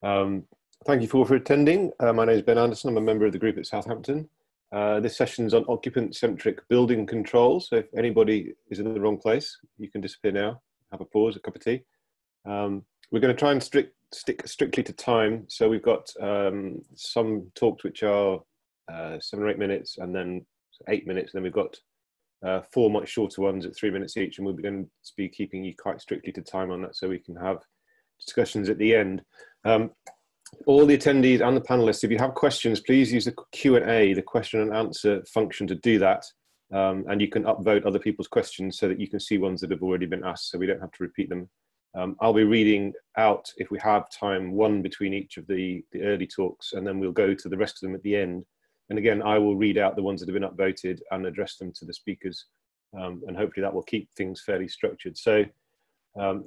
Thank you for attending. My name is Ben Anderson. I'm a member of the group at Southampton. This session is on occupant-centric building controls. So if anybody is in the wrong place, you can disappear now, have a pause, a cup of tea. We're going to try and stick strictly to time. So we've got some talks which are 7 or 8 minutes, and then 8 minutes. And then we've got 4 much shorter ones at 3 minutes each. And we're going to be keeping you quite strictly to time on that so we can have discussions at the end. All the attendees and the panelists, if you have questions, please use the Q&A, the question and answer function to do that. And you can upvote other people's questions so that you can see ones that have already been asked, so we don't have to repeat them. I'll be reading out, if we have time, one between each of the early talks, and then we'll go to the rest of them at the end. And again, I will read out the ones that have been upvoted and address them to the speakers. And hopefully that will keep things fairly structured. So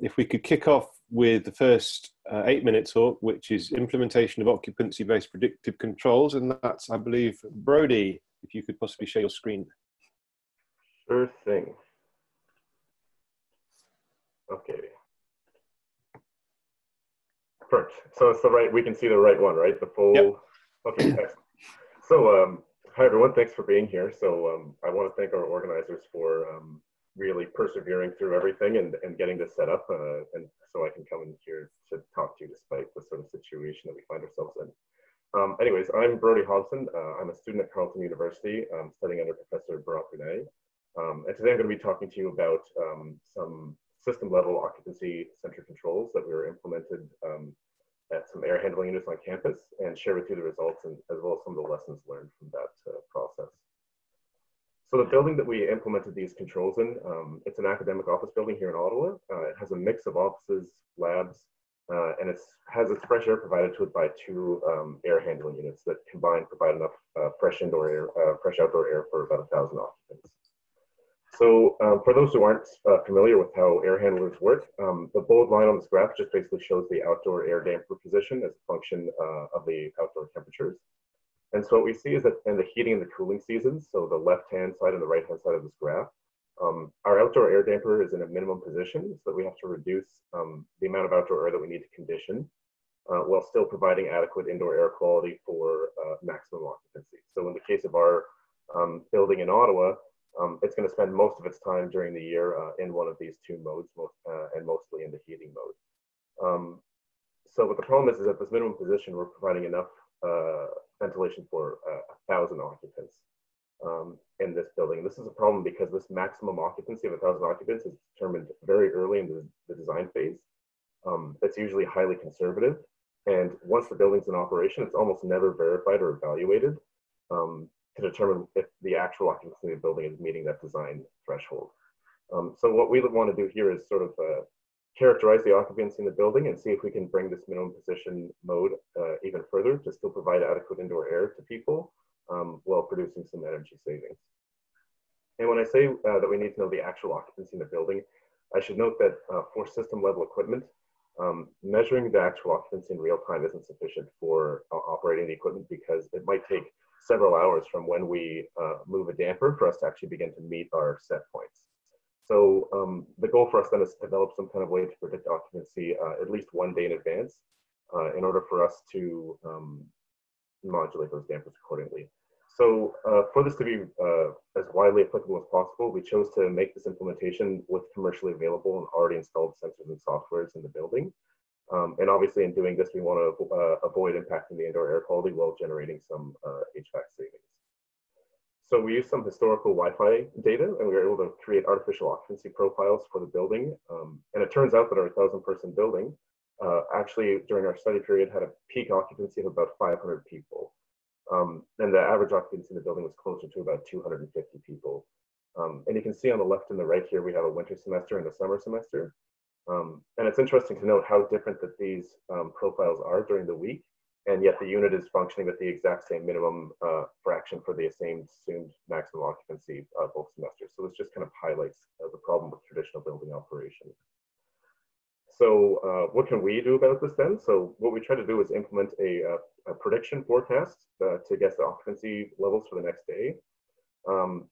if we could kick off with the first 8-minute talk, which is implementation of occupancy-based predictive controls. And that's, I believe, Brodie, if you could possibly share your screen. Sure thing. Okay. Perfect. So it's the right, we can see the right one, right? The full, yep. Okay, excellent. So, hi everyone, thanks for being here. So I want to thank our organizers for really persevering through everything and getting this set up, and so I can come in here to talk to you despite the sort of situation that we find ourselves in. Anyways, I'm Brodie Hobson. I'm a student at Carleton University, studying under Professor Brodie. And today I'm going to be talking to you about some system-level occupancy-centric controls that were implemented at some air handling units on campus, and share with you the results and as well as some of the lessons learned from that process. So the building that we implemented these controls in, it's an academic office building here in Ottawa. It has a mix of offices, labs, and it has its fresh air provided to it by 2 air handling units that combined provide enough fresh indoor air, fresh outdoor air for about 1,000 occupants. So for those who aren't familiar with how air handlers work, the bold line on this graph just basically shows the outdoor air damper position as a function of the outdoor temperatures. And so what we see is that in the heating and the cooling seasons, so the left-hand side and the right-hand side of this graph, our outdoor air damper is in a minimum position, so that we have to reduce the amount of outdoor air that we need to condition while still providing adequate indoor air quality for maximum occupancy. So in the case of our building in Ottawa, it's going to spend most of its time during the year in one of these 2 modes, and mostly in the heating mode. So what the problem is at this minimum position, we're providing enough ventilation for 1,000 occupants in this building. This is a problem because this maximum occupancy of 1,000 occupants is determined very early in the design phase. It's usually highly conservative, and once the building's in operation, it's almost never verified or evaluated to determine if the actual occupancy of the building is meeting that design threshold. So what we want to do here is sort of characterize the occupancy in the building and see if we can bring this minimum position mode even further to still provide adequate indoor air to people while producing some energy savings. And when I say that we need to know the actual occupancy in the building, I should note that for system level equipment, measuring the actual occupancy in real time isn't sufficient for operating the equipment, because it might take several hours from when we move a damper for us to actually begin to meet our set points. So the goal for us then is to develop some kind of way to predict occupancy at least 1 day in advance in order for us to modulate those dampers accordingly. So for this to be as widely applicable as possible, we chose to make this implementation with commercially available and already installed sensors and softwares in the building. And obviously in doing this, we want to avoid impacting the indoor air quality while generating some HVAC savings. So we used some historical Wi-Fi data, and we were able to create artificial occupancy profiles for the building. And it turns out that our 1,000-person building actually, during our study period, had a peak occupancy of about 500 people. And the average occupancy in the building was closer to about 250 people. And you can see on the left and the right here, we have a winter semester and a summer semester. And it's interesting to note how different that these profiles are during the week. And yet the unit is functioning at the exact same minimum fraction for the same assumed maximum occupancy both semesters. So this just kind of highlights the problem with traditional building operation. So what can we do about this then? So what we try to do is implement a prediction forecast to guess the occupancy levels for the next day.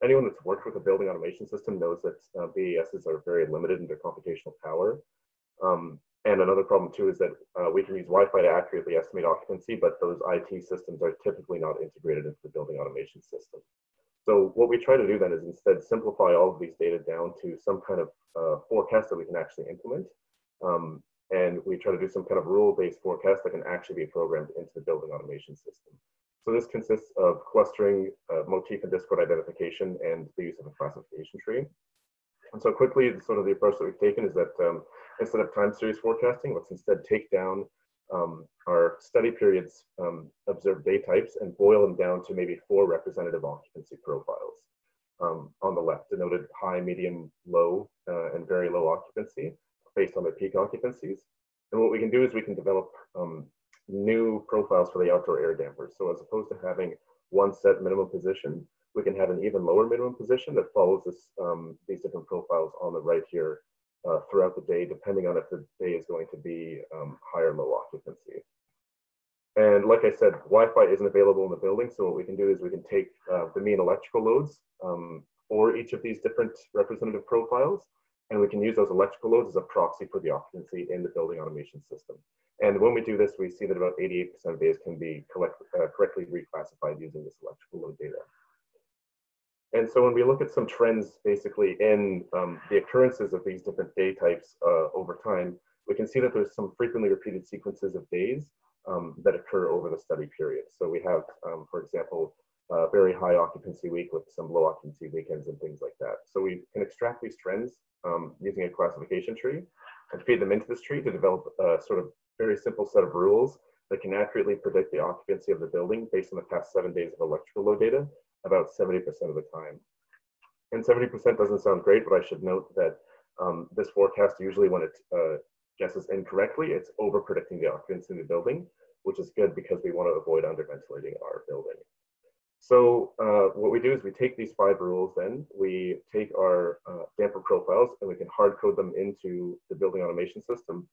Anyone that's worked with a building automation system knows that BASs are very limited in their computational power. And another problem too is that we can use Wi-Fi to accurately estimate occupancy, but those IT systems are typically not integrated into the building automation system. So what we try to do then is instead simplify all of these data down to some kind of forecast that we can actually implement. And we try to do some kind of rule-based forecast that can actually be programmed into the building automation system. So this consists of clustering, motif and discrete identification, and the use of a classification tree. And so quickly, sort of the approach that we've taken is that instead of time series forecasting, let's instead take down our study periods, observed day types, and boil them down to maybe 4 representative occupancy profiles. On the left, denoted high, medium, low, and very low occupancy based on their peak occupancies. And what we can do is we can develop new profiles for the outdoor air dampers. So as opposed to having one set minimum position, we can have an even lower minimum position that follows this, these different profiles on the right here throughout the day, depending on if the day is going to be high or low occupancy. And like I said, Wi-Fi isn't available in the building. So what we can do is we can take the mean electrical loads for each of these different representative profiles, and we can use those electrical loads as a proxy for the occupancy in the building automation system. And when we do this, we see that about 88% of days can be correctly reclassified using this electrical load data. And so when we look at some trends basically in the occurrences of these different day types over time, we can see that there's some frequently repeated sequences of days that occur over the study period. So we have, for example, a very high occupancy week with some low occupancy weekends and things like that. So we can extract these trends using a classification tree and feed them into this tree to develop a sort of very simple set of rules that can accurately predict the occupancy of the building based on the past 7 days of electrical load data about 70% of the time. And 70% doesn't sound great, but I should note that this forecast, usually when it guesses incorrectly, it's over predicting the occupancy in the building, which is good because we want to avoid underventilating our building. So what we do is we take these 5 rules, then we take our damper profiles and we can hard code them into the building automation system.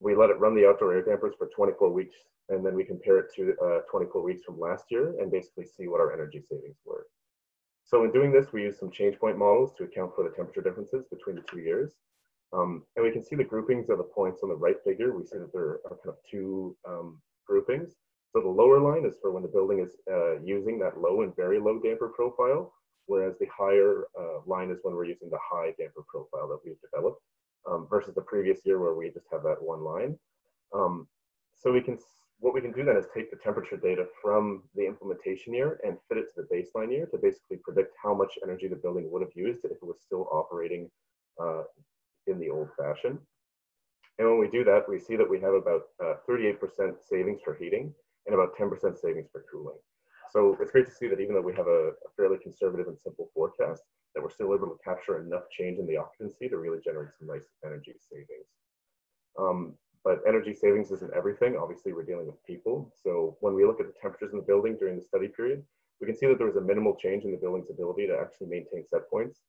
We let it run the outdoor air dampers for 24 weeks, and then we compare it to 24 weeks from last year and basically see what our energy savings were. So in doing this, we use some change point models to account for the temperature differences between the 2 years. And we can see the groupings of the points on the right figure. We see that there are kind of 2 groupings. So the lower line is for when the building is using that low and very low damper profile, whereas the higher line is when we're using the high damper profile that we've developed versus the previous year where we just have that one line. So what we can do then is take the temperature data from the implementation year and fit it to the baseline year to basically predict how much energy the building would have used if it was still operating in the old fashion. And when we do that, we see that we have about 38% savings for heating and about 10% savings for cooling. So it's great to see that even though we have a fairly conservative and simple forecast, that we're still able to capture enough change in the occupancy to really generate some nice energy savings. But energy savings isn't everything. Obviously, we're dealing with people. So when we look at the temperatures in the building during the study period, we can see that there was a minimal change in the building's ability to actually maintain set points.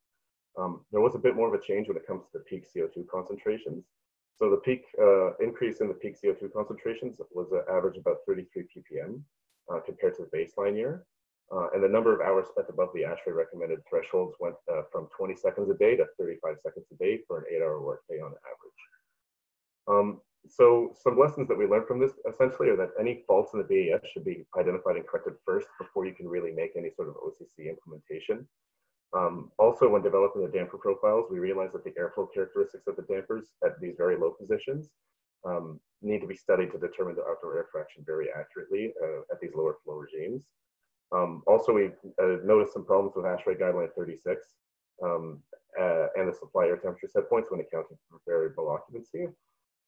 There was a bit more of a change when it comes to the peak CO2 concentrations. So the peak increase in the peak CO2 concentrations was an average about 33 ppm compared to the baseline year. And the number of hours spent above the ASHRAE recommended thresholds went from 20 seconds a day to 35 seconds a day for an 8-hour workday on average. So some lessons that we learned from this essentially are that any faults in the BAS should be identified and corrected first before you can really make any sort of OCC implementation. Also, when developing the damper profiles, we realized that the airflow characteristics of the dampers at these very low positions need to be studied to determine the outdoor air fraction very accurately at these lower flow regimes. Also, we noticed some problems with ASHRAE guideline 36 and the supply air temperature set points when accounting for variable occupancy.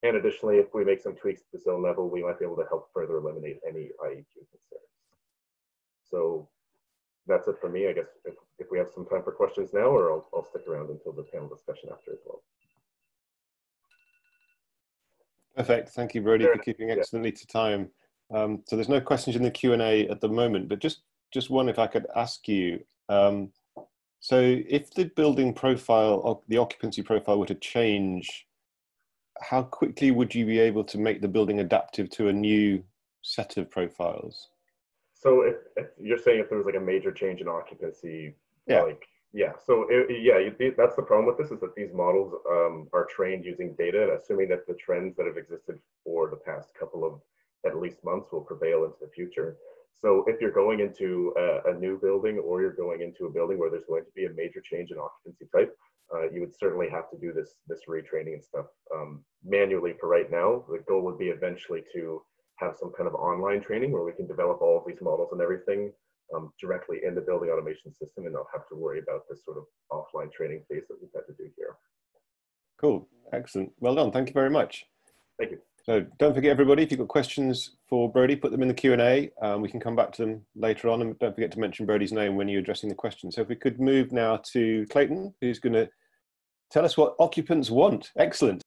And additionally, if we make some tweaks at the zone level, we might be able to help further eliminate any IEQ concerns. So that's it for me. I guess if we have some time for questions now, or I'll stick around until the panel discussion after as well. Perfect. Thank you, Brodie, for keeping excellently to time. So there's no questions in the Q&A at the moment, but just one, if I could ask you. So if the building profile, or the occupancy profile were to change, how quickly would you be able to make the building adaptive to a new set of profiles? So if you're saying if there was like a major change in occupancy, yeah, like Yeah, so that's the problem with this, is that these models are trained using data, assuming that the trends that have existed for the past couple of at least months will prevail into the future. So if you're going into a new building, or you're going into a building where there's going to be a major change in occupancy type, you would certainly have to do this retraining and stuff manually for right now. The goal would be eventually to have some kind of online training where we can develop all of these models and everything directly in the building automation system, and not have to worry about this sort of offline training phase that we've had to do here. Cool, excellent. Well done, thank you very much. Thank you. So don't forget, everybody, if you've got questions for Brodie, put them in the Q&A. We can come back to them later on, and don't forget to mention Brodie's name when you're addressing the question. So if we could move now to Clayton, who's going to tell us what occupants want. Excellent.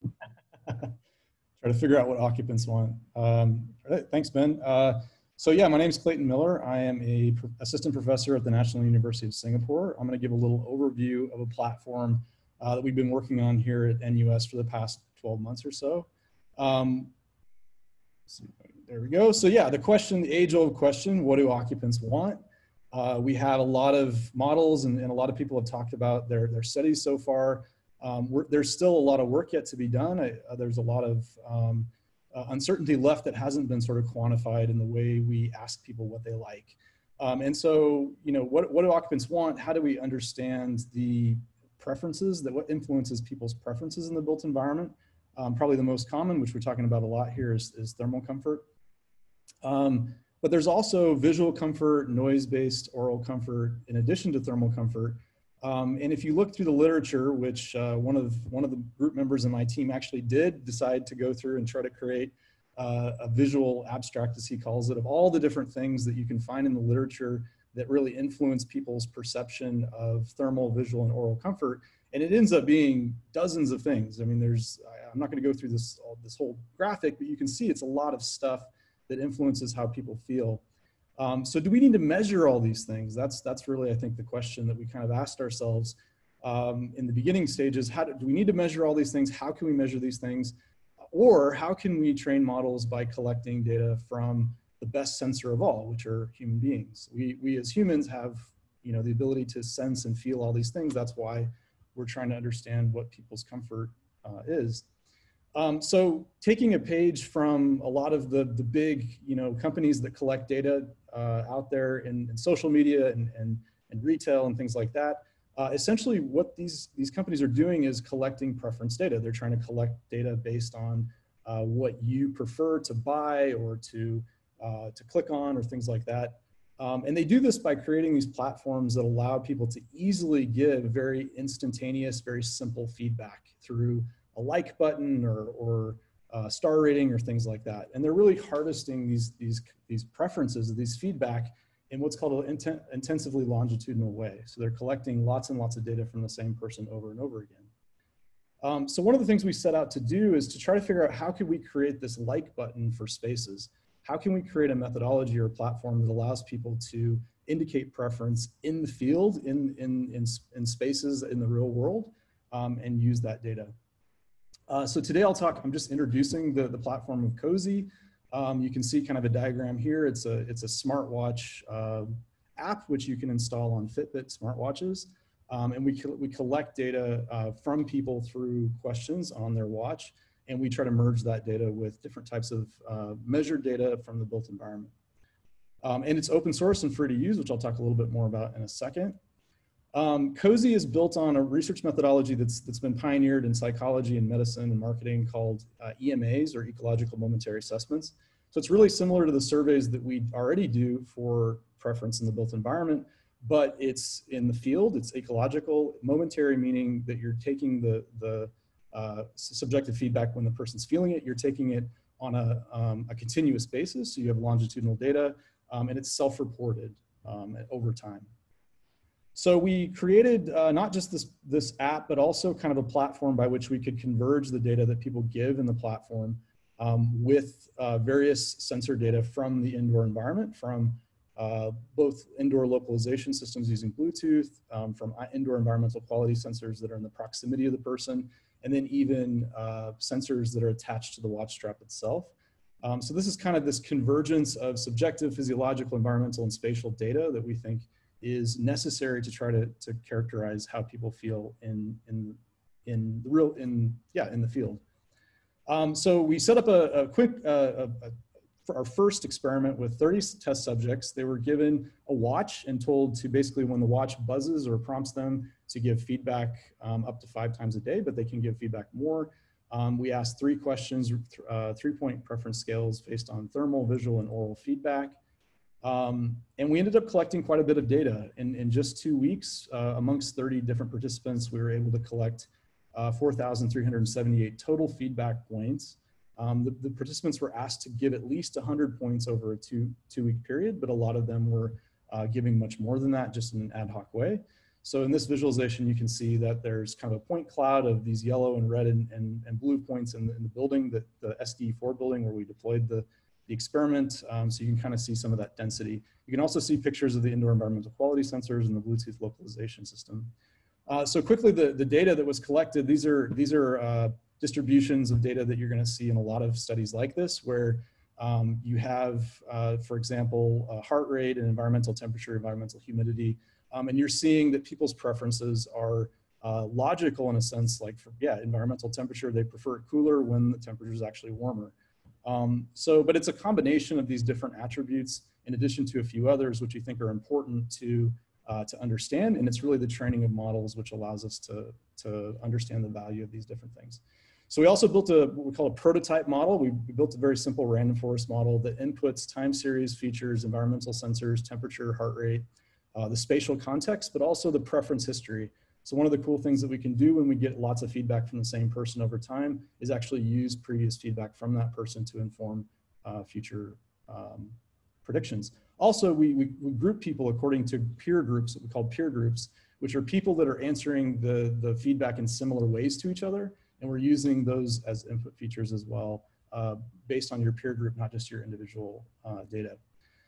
Try to figure out what occupants want. Thanks, Ben. So yeah, my name is Clayton Miller. I am a assistant professor at the National University of Singapore. I'm going to give a little overview of a platform that we've been working on here at NUS for the past 12 months or so. There we go. So yeah, the age-old question, what do occupants want? We have a lot of models, and a lot of people have talked about their studies so far. There's still a lot of work yet to be done. There's a lot of uncertainty left that hasn't been sort of quantified in the way we ask people what they like. And so, you know, what do occupants want? How do we understand the preferences, what influences people's preferences in the built environment? Probably the most common, which we're talking about a lot here, is thermal comfort. But there's also visual comfort, noise-based oral comfort, in addition to thermal comfort. And if you look through the literature, which one of the group members in my team actually did decide to go through and try to create a visual abstract, as he calls it, of all the different things that you can find in the literature that really influence people's perception of thermal, visual, and oral comfort. And it ends up being dozens of things. I mean, I'm not going to go through this whole graphic, but you can see it's a lot of stuff that influences how people feel. So do we need to measure all these things? That's really, I think, the question that we kind of asked ourselves in the beginning stages. Do we need to measure all these things? How can we measure these things? Or how can we train models by collecting data from the best sensor of all, which are human beings? We as humans have, you know, the ability to sense and feel all these things. That's why we're trying to understand what people's comfort is. So taking a page from a lot of the big, you know, companies that collect data out there in social media and retail and things like that, essentially what these companies are doing is collecting preference data. They're trying to collect data based on what you prefer to buy or to click on or things like that. And they do this by creating these platforms that allow people to easily give very instantaneous, very simple feedback through a like button or star rating or things like that. And they're really harvesting these preferences, these feedback, in what's called an intensively longitudinal way. So they're collecting lots and lots of data from the same person over and over again. So one of the things we set out to do is to try to figure out how could we create this like button for spaces? How can we create a methodology or a platform that allows people to indicate preference in the field, in spaces in the real world, and use that data? So today I'm just introducing the platform of Cozie. You can see kind of a diagram here. It's a smartwatch app, which you can install on Fitbit smartwatches. And we collect data from people through questions on their watch, and we try to merge that data with different types of measured data from the built environment. And it's open source and free to use, which I'll talk a little bit more about in a second. Cozie is built on a research methodology that's been pioneered in psychology and medicine and marketing called EMAs, or ecological momentary assessments. So it's really similar to the surveys that we already do for preference in the built environment, but it's in the field. It's ecological, momentary, meaning that you're taking the subjective feedback when the person's feeling it. You're taking it on a continuous basis, so you have longitudinal data, and it's self-reported over time. So we created not just this app, but also kind of a platform by which we could converge the data that people give in the platform with various sensor data from the indoor environment, from both indoor localization systems using Bluetooth, from indoor environmental quality sensors that are in the proximity of the person, and then even sensors that are attached to the watch strap itself. So this is kind of this convergence of subjective, physiological, environmental, and spatial data that we think is necessary to try to characterize how people feel in the field. So we set up a quick, for our first experiment with 30 test subjects. They were given a watch and told to basically, when the watch buzzes or prompts them, to give feedback up to 5 times a day, but they can give feedback more. We asked 3 questions, 3-point preference scales based on thermal, visual, and oral feedback. And we ended up collecting quite a bit of data. In just 2 weeks, amongst 30 different participants, we were able to collect 4,378 total feedback points. The participants were asked to give at least 100 points over a two-week period, but a lot of them were giving much more than that, just in an ad hoc way. So in this visualization, you can see that there's kind of a point cloud of these yellow and red and blue points in the building, the SD4 building where we deployed the experiment. So you can kind of see some of that density. You can also see pictures of the indoor environmental quality sensors and the Bluetooth localization system. So quickly, the data that was collected, these are distributions of data that you're going to see in a lot of studies like this, where you have, for example, heart rate and environmental temperature, environmental humidity, and you're seeing that people's preferences are logical in a sense, like environmental temperature, they prefer it cooler when the temperature is actually warmer. But it's a combination of these different attributes in addition to a few others, which we think are important to understand. And it's really the training of models which allows us to understand the value of these different things. So we also built what we call a prototype model. We built a very simple random forest model that inputs time series features, environmental sensors, temperature, heart rate, the spatial context, but also the preference history. So one of the cool things that we can do when we get lots of feedback from the same person over time is actually use previous feedback from that person to inform future predictions. Also, we group people according to peer groups that we call peer groups, which are people that are answering the feedback in similar ways to each other. And we're using those as input features as well, based on your peer group, not just your individual data.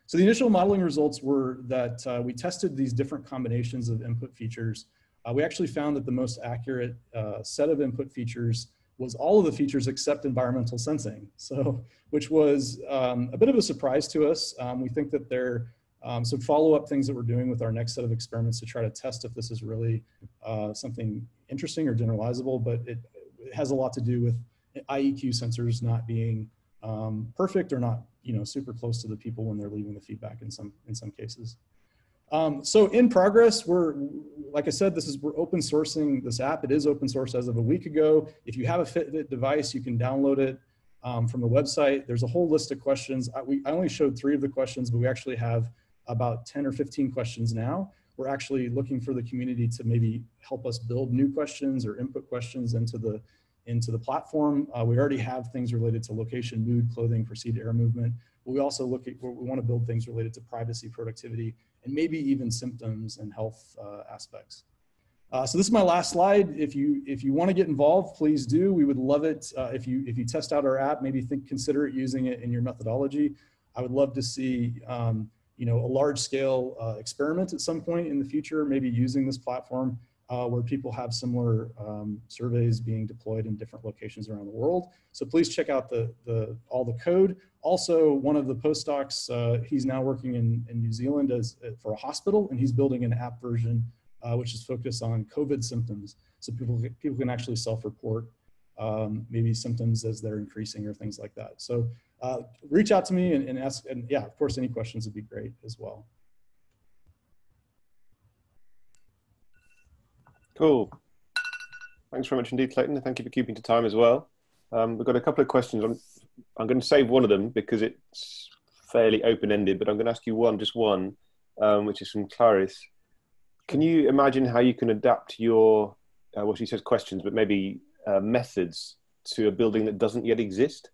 So the initial modeling results were that we tested these different combinations of input features. We actually found that the most accurate set of input features was all of the features except environmental sensing. So, which was a bit of a surprise to us. We think that there are some follow-up things that we're doing with our next set of experiments to try to test if this is really something interesting or generalizable, but it has a lot to do with IEQ sensors not being perfect or not, super close to the people when they're leaving the feedback in some cases. So in progress, like I said, we're open sourcing this app. It is open source as of a week ago. If you have a Fitbit device, you can download it from the website. There's a whole list of questions. I only showed 3 of the questions, but we actually have about 10 or 15 questions now. We're actually looking for the community to maybe help us build new questions or input questions into the platform. We already have things related to location, mood, clothing, perceived air movement. But we also we want to build things related to privacy, productivity, and maybe even symptoms and health aspects. So this is my last slide. If you want to get involved, please do. We would love it if you test out our app. Maybe consider using it in your methodology. I would love to see a large-scale experiment at some point in the future, maybe using this platform where people have similar surveys being deployed in different locations around the world. So please check out all the code. Also, one of the postdocs, he's now working in New Zealand for a hospital, and he's building an app version which is focused on COVID symptoms. So people can actually self-report maybe symptoms as they're increasing or things like that. So reach out to me and ask, and yeah, of course, any questions would be great as well. Cool. Thanks very much indeed, Clayton. Thank you for keeping to time as well. We've got a couple of questions. I'm going to save one of them because it's fairly open-ended, but I'm going to ask you just one, which is from Clarice. Can you imagine how you can adapt your, well, she says questions, but maybe methods to a building that doesn't yet exist?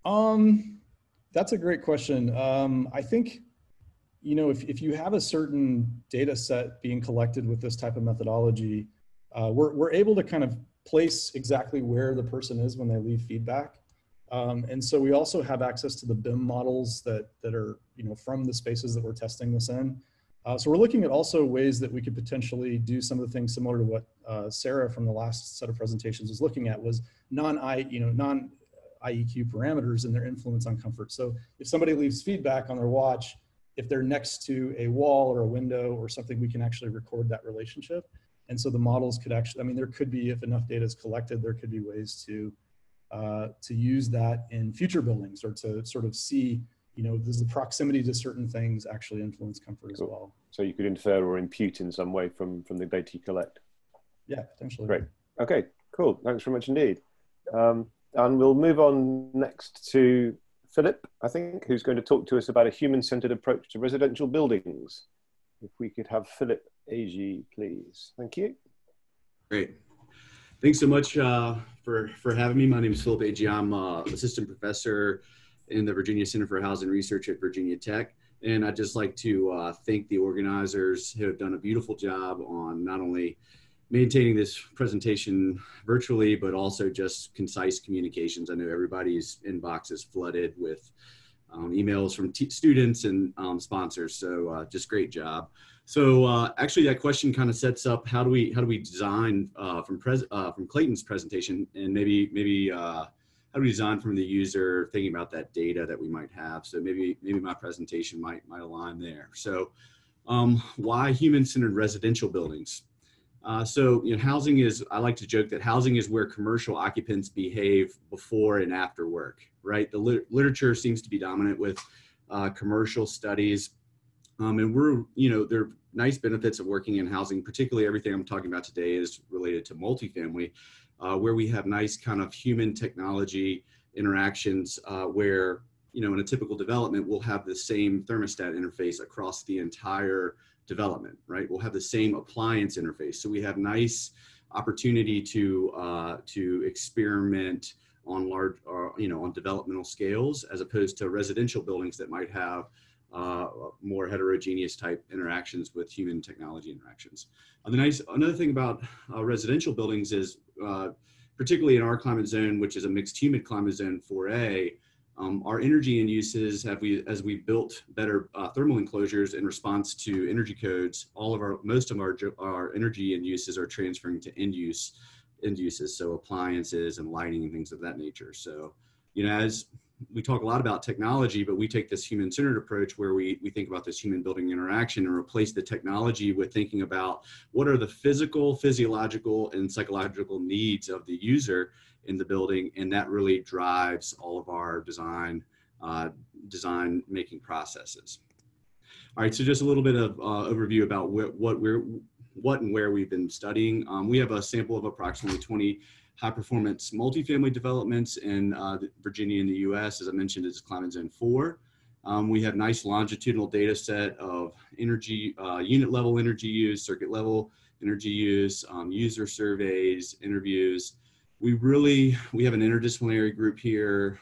That's a great question. I think, if you have a certain data set being collected with this type of methodology, we're able to kind of place exactly where the person is when they leave feedback. And so we also have access to the BIM models that are, from the spaces that we're testing this in. So we're looking at also ways that we could potentially do some of the things similar to what Sarah from the last set of presentations was looking at, was non-IEQ parameters and their influence on comfort. So if somebody leaves feedback on their watch, if they're next to a wall or a window or something, we can actually record that relationship. And so the models could actually, I mean, there could be, if enough data is collected, there could be ways to use that in future buildings, or to sort of see, you know, does the proximity to certain things actually influence comfort as well. So you could infer or impute in some way from the data you collect. Yeah, potentially. Great. Okay, cool. Thanks very much indeed. And we'll move on next to Philip, I think, who's going to talk to us about a human-centered approach to residential buildings. If we could have Philip Agee, please. Thank you. Great. Thanks so much for having me. My name is Philip Agee. I'm assistant professor in the Virginia Center for Housing Research at Virginia Tech. And I'd just like to thank the organizers who have done a beautiful job on not only maintaining this presentation virtually, but also just concise communications. I know everybody's inbox is flooded with emails from students and sponsors, so just great job. So actually that question kind of sets up how do we design from Clayton's presentation, and maybe how do we design from the user, thinking about that data that we might have. So maybe my presentation might align there. So why human-centered residential buildings? So, you know, housing is, I like to joke that housing is where commercial occupants behave before and after work, right? The literature seems to be dominant with commercial studies. And we're, you know, there are nice benefits of working in housing, particularly everything I'm talking about today is related to multifamily, where we have nice kind of human technology interactions where, you know, in a typical development, we'll have the same thermostat interface across the entire development, right? We'll have the same appliance interface. So we have nice opportunity to experiment on large, you know, on developmental scales, as opposed to residential buildings that might have more heterogeneous type interactions with human technology interactions. Another thing about residential buildings is, particularly in our climate zone, which is a mixed humid climate zone 4A, our energy end uses, as we built better thermal enclosures in response to energy codes, most of our energy end uses are transferring to end uses, so appliances and lighting and things of that nature. So, you know, as we talk a lot about technology, but we take this human-centered approach where we think about this human-building interaction and replace the technology with thinking about what are the physical, physiological, and psychological needs of the user in the building, and that really drives all of our design making processes. All right, so just a little bit of overview about what and where we've been studying. We have a sample of approximately 20 high-performance multifamily developments in Virginia and the U.S. As I mentioned, it's Climate Zone 4. We have nice longitudinal data set of energy, unit-level energy use, circuit-level energy use, user surveys, interviews. We have an interdisciplinary group here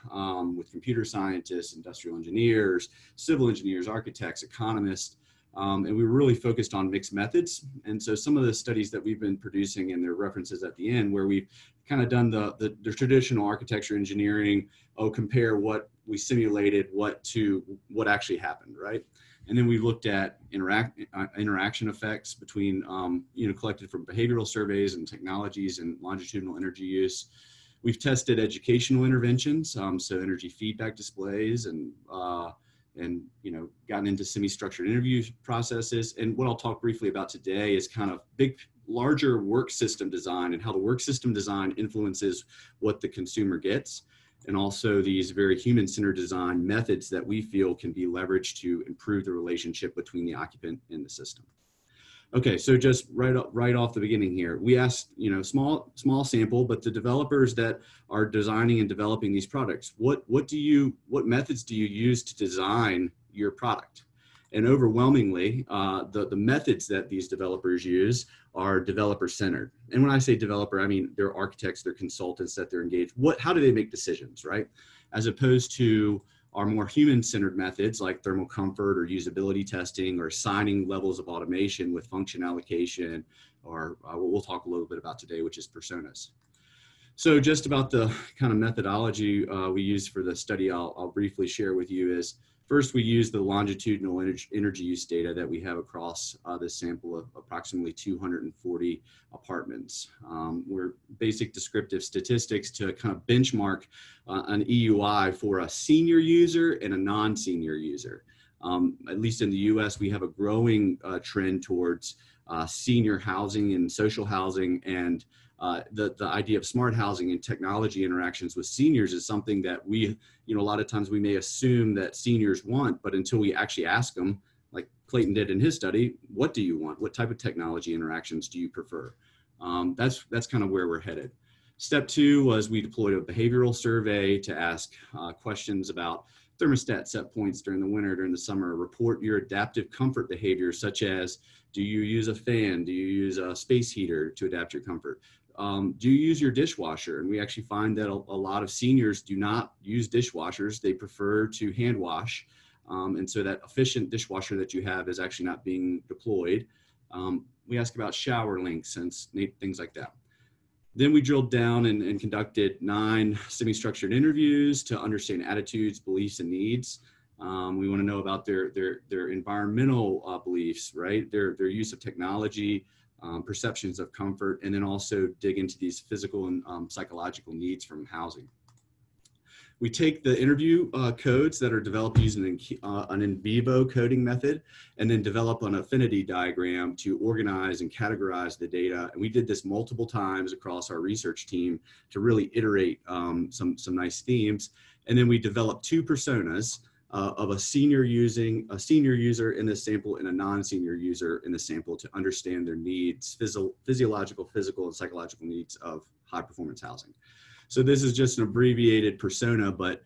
with computer scientists, industrial engineers, civil engineers, architects, economists, and we were really focused on mixed methods. And so some of the studies that we've been producing, and their references at the end, where we've kind of done the traditional architecture engineering, compare what we simulated to what actually happened, right? And then we looked at interaction effects between, you know, collected from behavioral surveys and technologies and longitudinal energy use. We've tested educational interventions, so energy feedback displays, and you know, gotten into semi-structured interview processes. And what I'll talk briefly about today is kind of larger work system design, and how the work system design influences what the consumer gets, and also these very human-centered design methods that we feel can be leveraged to improve the relationship between the occupant and the system. Okay, so just right off the beginning here, we asked, you know, small sample, but the developers that are designing and developing these products, what methods do you use to design your product? And overwhelmingly, the methods that these developers use are developer-centered. And when I say developer, I mean they're architects, they're consultants, that they're engaged. How do they make decisions, right? As opposed to our more human-centered methods like thermal comfort or usability testing, or assigning levels of automation with function allocation, or what we'll talk a little bit about today, which is personas. So just about the kind of methodology we use for the study, I'll briefly share with you is, first, we use the longitudinal energy use data that we have across this sample of approximately 240 apartments. We're basic descriptive statistics to kind of benchmark an EUI for a senior user and a non-senior user. At least in the US, we have a growing trend towards senior housing and social housing, and the idea of smart housing and technology interactions with seniors is something that we, a lot of times we may assume that seniors want, but until we actually ask them, like Clayton did in his study, what do you want? What type of technology interactions do you prefer? That's kind of where we're headed. Step 2 was we deployed a behavioral survey to ask questions about thermostat set points during the winter, during the summer, report your adaptive comfort behaviors, such as, do you use a fan? Do you use a space heater to adapt your comfort? Do you use your dishwasher? And we actually find that a lot of seniors do not use dishwashers. They prefer to hand wash. And so that efficient dishwasher that you have is actually not being deployed. We ask about shower lengths and things like that. Then we drilled down and conducted 9 semi-structured interviews to understand attitudes, beliefs, and needs. We want to know about their environmental beliefs, right? Their use of technology, perceptions of comfort, and then also dig into these physical and psychological needs from housing. We take the interview codes that are developed using an in vivo coding method, and then develop an affinity diagram to organize and categorize the data. And we did this multiple times across our research team to really iterate some nice themes. And then we developed 2 personas of a senior user in the sample and a non-senior user in the sample to understand their needs, physiological, physical, and psychological needs of high performance housing. So this is just an abbreviated persona, but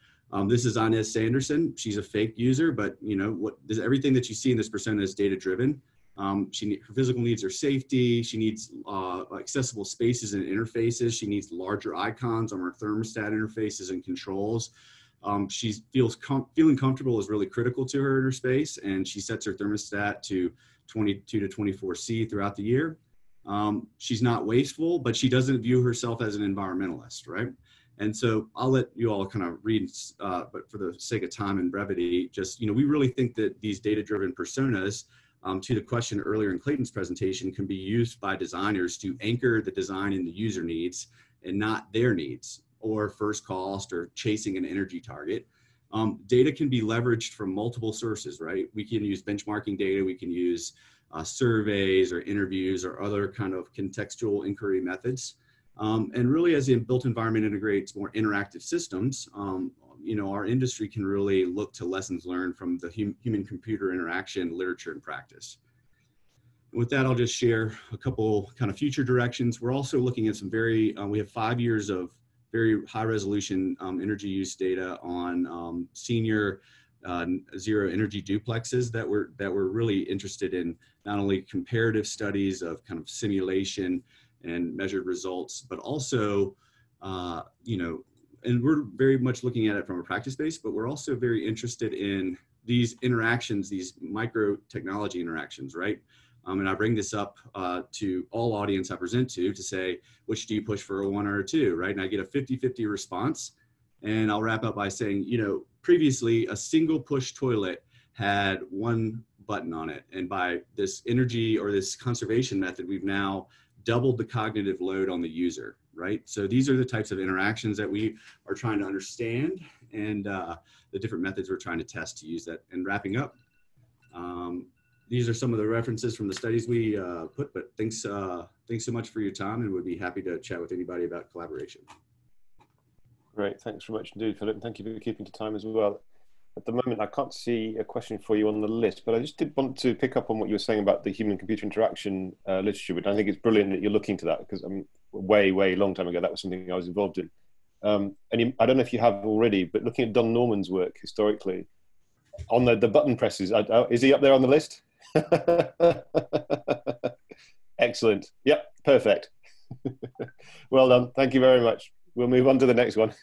this is Inez Sanderson. She's a fake user, but everything that you see in this persona is data driven. Her physical needs are safety. She needs accessible spaces and interfaces. She needs larger icons on her thermostat interfaces and controls. Feeling comfortable is really critical to her in her space, and she sets her thermostat to 22 to 24C throughout the year. She's not wasteful, but she doesn't view herself as an environmentalist, right? And so I'll let you all kind of read, but for the sake of time and brevity, just, we really think that these data-driven personas, to the question earlier in Clayton's presentation, can be used by designers to anchor the design in the user needs and not their needs, or first cost, or chasing an energy target. Data can be leveraged from multiple sources, right? We can use benchmarking data, we can use surveys or interviews or other kind of contextual inquiry methods. And really, as the built environment integrates more interactive systems, our industry can really look to lessons learned from the human-computer interaction, literature, and practice. And with that, I'll just share a couple kind of future directions. We're also looking at some we have 5 years of very high resolution energy use data on senior zero energy duplexes that we're really interested in, not only comparative studies of kind of simulation and measured results, but also, and we're very much looking at it from a practice base, but we're also very interested in these interactions, these micro technology interactions, right? And I bring this up to all audience I present to say, which do you push for, a 1 or a 2, right? And I get a 50-50 response. And I'll wrap up by saying, previously a single push toilet had 1 button on it. And by this energy or this conservation method, we've now doubled the cognitive load on the user, right? So these are the types of interactions that we are trying to understand, and the different methods we're trying to test to use that. And wrapping up, these are some of the references from the studies we put, but thanks so much for your time, and we'd be happy to chat with anybody about collaboration. Great, thanks very much indeed, Philip. Thank you for keeping to time as well. At the moment, I can't see a question for you on the list, but I just did want to pick up on what you were saying about the human-computer interaction literature, which I think it's brilliant that you're looking to that, because way long time ago, that was something I was involved in. And I don't know if you have already, but looking at Don Norman's work historically, on the button presses, is he up there on the list? Excellent. Yep, perfect. Well done. Thank you very much. We'll move on to the next one.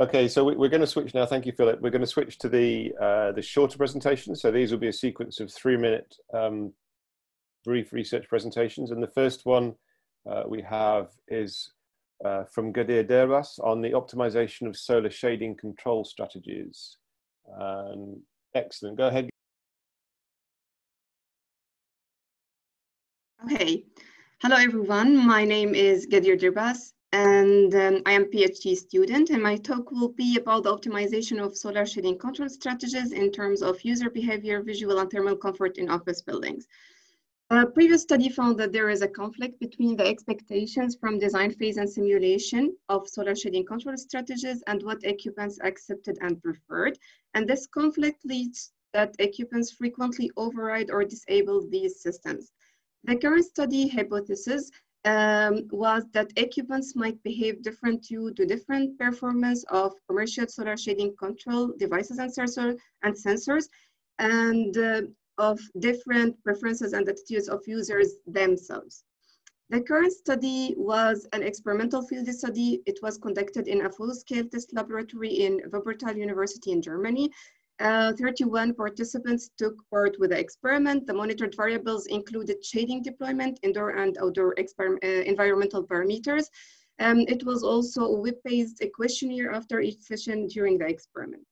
Okay, so we're going to switch now. Thank you, Philip. We're going to switch to the shorter presentations. So these will be a sequence of 3-minute brief research presentations. And the first one we have is from Ghadeer Derbas on the optimization of solar shading control strategies. Excellent. Go ahead. Okay. Hello, everyone. My name is Ghadeer Derbas, and I am a PhD student, and my talk will be about the optimization of solar shading control strategies in terms of user behavior, visual and thermal comfort in office buildings. A previous study found that there is a conflict between the expectations from design phase and simulation of solar shading control strategies and what occupants accepted and preferred. And this conflict leads that occupants frequently override or disable these systems. The current study hypothesis was that occupants might behave different due to different performance of commercial solar shading control devices and sensors, and of different preferences and attitudes of users themselves. The current study was an experimental field study. It was conducted in a full-scale test laboratory in Wuppertal University in Germany. 31 participants took part with the experiment. The monitored variables included shading deployment, indoor and outdoor environmental parameters. It was also a web-based questionnaire after each session during the experiment.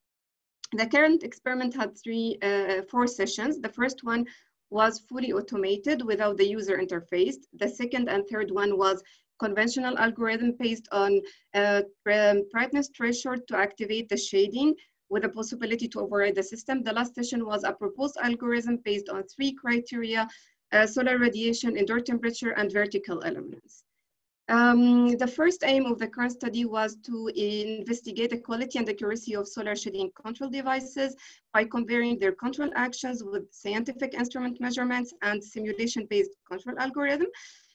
The current experiment had 4 sessions. The first one was fully automated without the user interface. The second and third one was conventional algorithm based on brightness threshold to activate the shading with the possibility to override the system. The last session was a proposed algorithm based on 3 criteria, solar radiation, indoor temperature, and vertical elements. The first aim of the current study was to investigate the quality and accuracy of solar shading control devices by comparing their control actions with scientific instrument measurements and simulation-based control algorithm.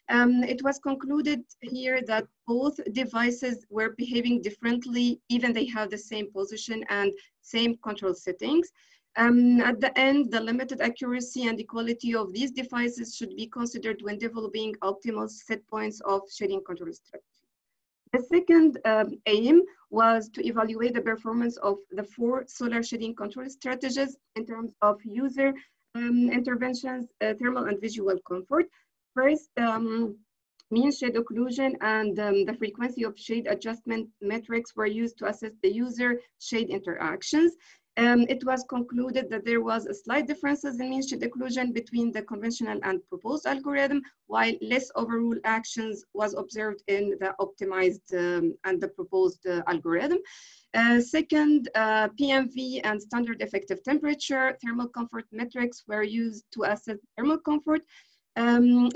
It was concluded here that both devices were behaving differently, even they have the same position and same control settings. At the end, the limited accuracy and the quality of these devices should be considered when developing optimal set points of shading control strategy. The second aim was to evaluate the performance of the 4 solar shading control strategies in terms of user interventions, thermal and visual comfort. First, mean shade occlusion and the frequency of shade adjustment metrics were used to assess the user shade interactions. It was concluded that there was a slight differences in mean shade occlusion between the conventional and proposed algorithm, while less overall actions was observed in the optimized and the proposed algorithm. Second, PMV and standard effective temperature, thermal comfort metrics were used to assess thermal comfort.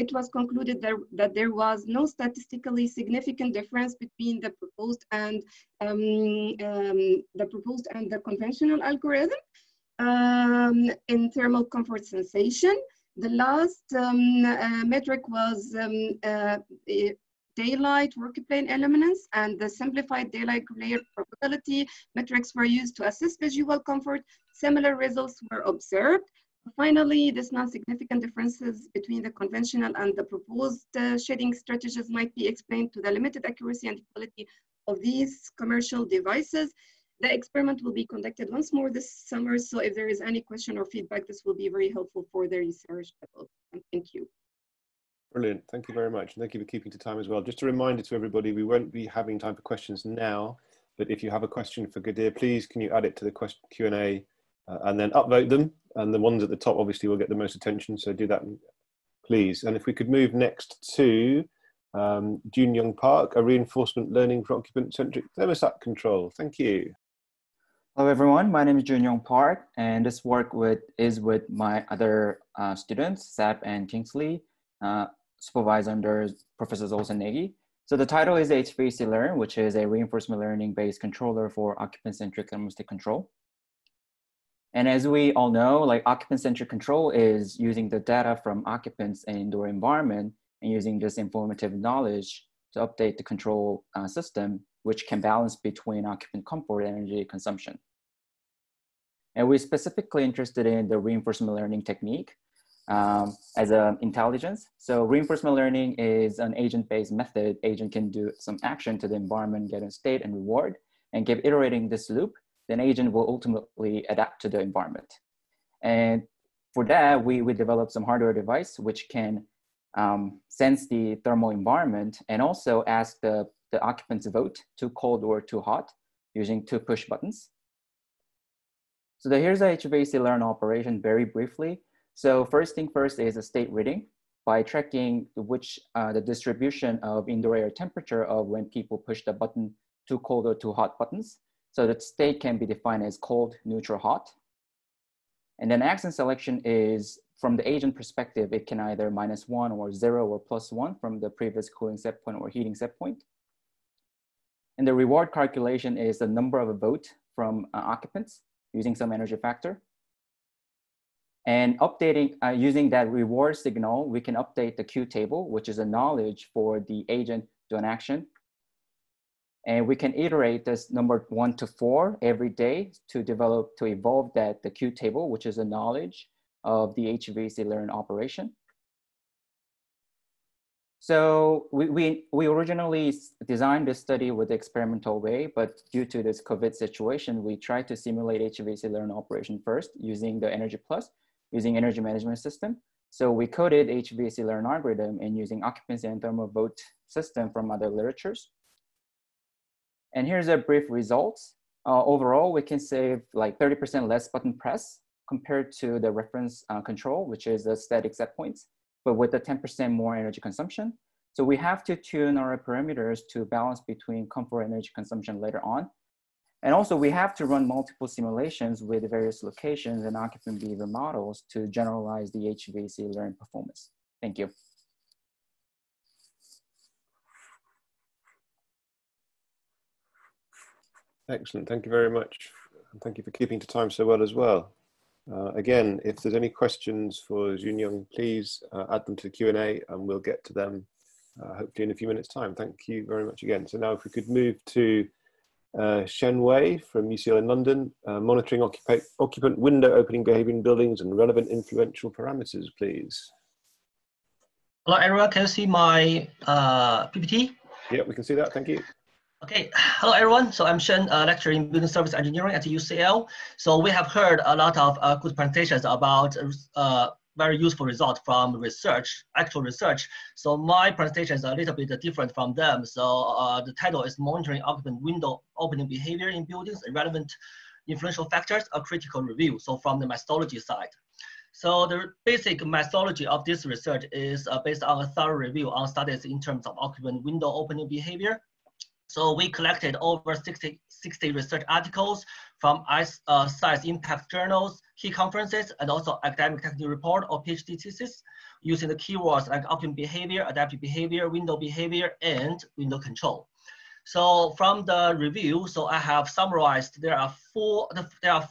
It was concluded that there was no statistically significant difference between the proposed and the conventional algorithm in thermal comfort sensation. The last metric was daylight work plane elements, and the simplified daylight glare probability metrics were used to assess visual comfort. Similar results were observed. Finally, these non-significant differences between the conventional and the proposed shading strategies might be explained to the limited accuracy and quality of these commercial devices. The experiment will be conducted once more this summer, so if there is any question or feedback, this will be very helpful for the research. Thank you. Brilliant, thank you very much. And thank you for keeping to time as well. Just a reminder to everybody, we won't be having time for questions now, but if you have a question for Ghadeer, please can you add it to the Q&A and then upvote them, and the ones at the top obviously will get the most attention, so do that please. And if we could move next to Jun Young Park, a reinforcement learning for occupant-centric thermostat control. Thank you. Hello everyone, my name is Jun Young Park, and this work is with my other students, Sap and Kingsley, supervised under Professor Zoltan and Agee. So the title is HVAC Learn, which is a reinforcement learning based controller for occupant-centric thermostat control. And as we all know, like occupant-centric control is using the data from occupants and indoor environment and using this informative knowledge to update the control system, which can balance between occupant comfort and energy consumption. And we're specifically interested in the reinforcement learning technique as an intelligence. So reinforcement learning is an agent-based method. Agent can do some action to the environment, get a state and reward, and keep iterating this loop. Then agent will ultimately adapt to the environment. And for that, we developed some hardware device which can sense the thermal environment and also ask the occupants vote too cold or too hot using 2 push buttons. So here's the HVAC learn operation very briefly. So first thing first is a state reading. by tracking the distribution of indoor air temperature of when people push the button too cold or too hot buttons. So that state can be defined as cold, neutral, hot. And then accent selection is, from the agent perspective, it can either -1 or 0 or +1 from the previous cooling set point or heating set point. And the reward calculation is the number of a vote from occupants using some energy factor. And updating, using that reward signal, we can update the Q table, which is a knowledge for the agent to an action. And we can iterate this number 1 to 4 every day to evolve the Q table, which is a knowledge of the HVAC learn operation. So we originally designed this study with the experimental way, but due to this COVID situation, we tried to simulate HVAC learn operation first using the Energy Plus, using energy management system. So we coded HVAC learn algorithm and using occupancy and thermal vote system from other literatures. And here's a brief results. Overall, we can save like 30% less button press compared to the reference control, which is the static set points, but with a 10% more energy consumption. So we have to tune our parameters to balance between comfort and energy consumption later on. And also we have to run multiple simulations with various locations and occupant behavior models to generalize the HVAC learn performance. Thank you. Excellent, thank you very much. And thank you for keeping to time so well as well. Again, if there's any questions for Junyoung, please add them to the Q&A and we'll get to them hopefully in a few minutes' time. Thank you very much again. So now if we could move to Shen from UCL in London, monitoring occupant window opening behavior in buildings and relevant influential parameters, please. Hello everyone, can you see my PPT? Yeah, we can see that, thank you. Okay, hello everyone. So I'm Shen, lecturer in building service engineering at UCL. So we have heard a lot of good presentations about very useful results from research, actual research. So my presentation is a little bit different from them. So the title is Monitoring Occupant Window Opening Behavior in Buildings and Relevant Influential Factors, a Critical Review. So from the methodology side. So the basic methodology of this research is based on a thorough review on studies in terms of occupant window opening behavior. So we collected over 60 research articles from science impact journals, key conferences, and also academic technical report or PhD thesis using the keywords like occupant behavior, adaptive behavior, window behavior, and window control. So from the review, so I have summarized there are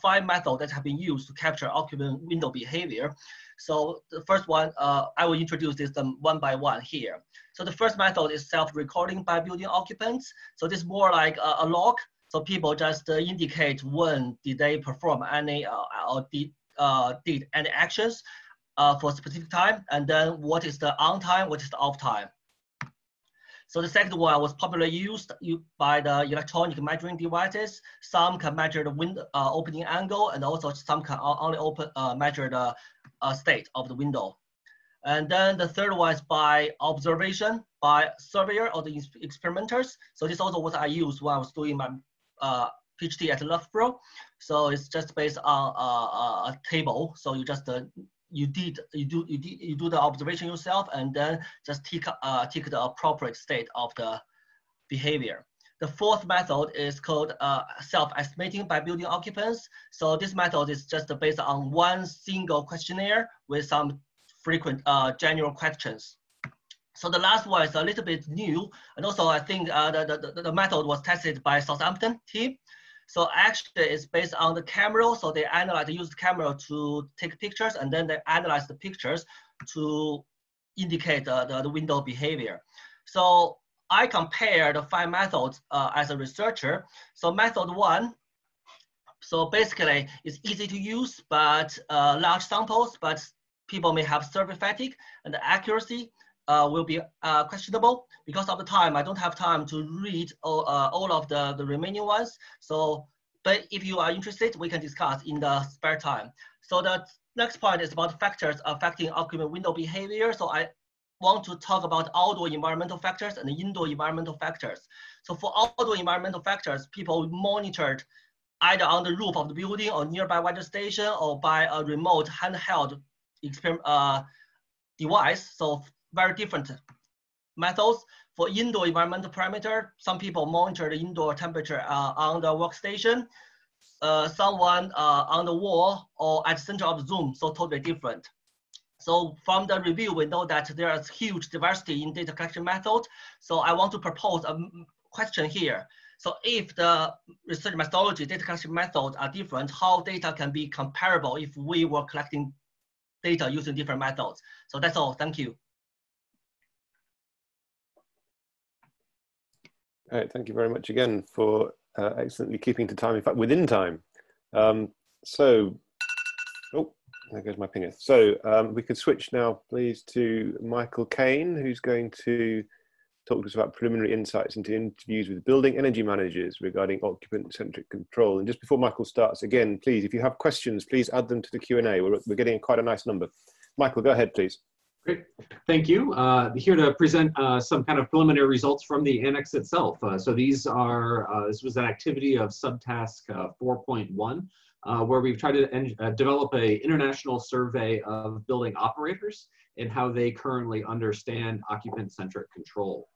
5 methods that have been used to capture occupant window behavior. So the first one, I will introduce this one by one here. So the first method is self-recording by building occupants. So this is more like a log. So people just indicate when did they perform any or did any actions for a specific time, and then what is the on time, what is the off time. So the second one was popularly used by the electronic measuring devices. Some can measure the window opening angle, and also some can only measure the state of the window. And then the third one is by observation by surveyor or the experimenters. So this is also what I used when I was doing my PhD at Loughborough. So it's just based on a table. So you just you do the observation yourself, and then just tick the appropriate state of the behavior. The fourth method is called self-estimating by building occupants. So this method is just based on one single questionnaire with some frequent general questions. So the last one is a little bit new, and also I think the method was tested by Southampton team. So actually it's based on the camera. So they use the camera to take pictures, and then they analyze the pictures to indicate the window behavior. So I compare the 5 methods as a researcher. So method 1, so basically it's easy to use, but large samples, but people may have survey fatigue, and the accuracy will be questionable. Because of the time, I don't have time to read all of the remaining ones. So, but if you are interested, we can discuss in the spare time. So the next point is about factors affecting occupant window behavior. So I want to talk about outdoor environmental factors and indoor environmental factors. So for outdoor environmental factors, people monitored either on the roof of the building or nearby weather station or by a remote handheld device. So very different methods. For indoor environmental parameter, some people monitor the indoor temperature on the workstation, someone on the wall or at the center of the room, so totally different. So from the review, we know that there is huge diversity in data collection methods. So I want to propose a question here. So if the research methodology, data collection methods are different, how data can be comparable if we were collecting data using different methods? So that's all, thank you. All right, thank you very much again for excellently keeping to time, in fact, within time. Oh, there goes my pinger. So we could switch now, please, to Michael Kane, who's going to talk to us about preliminary insights into interviews with building energy managers regarding occupant-centric control. And just before Michael starts, again, please, if you have questions, please add them to the Q&A. We're getting quite a nice number. Michael, go ahead, please. Great, thank you. Here to present some kind of preliminary results from the Annex itself. So these are, this was an activity of subtask 4.1, where we've tried to develop an international survey of building operators and how they currently understand occupant-centric control.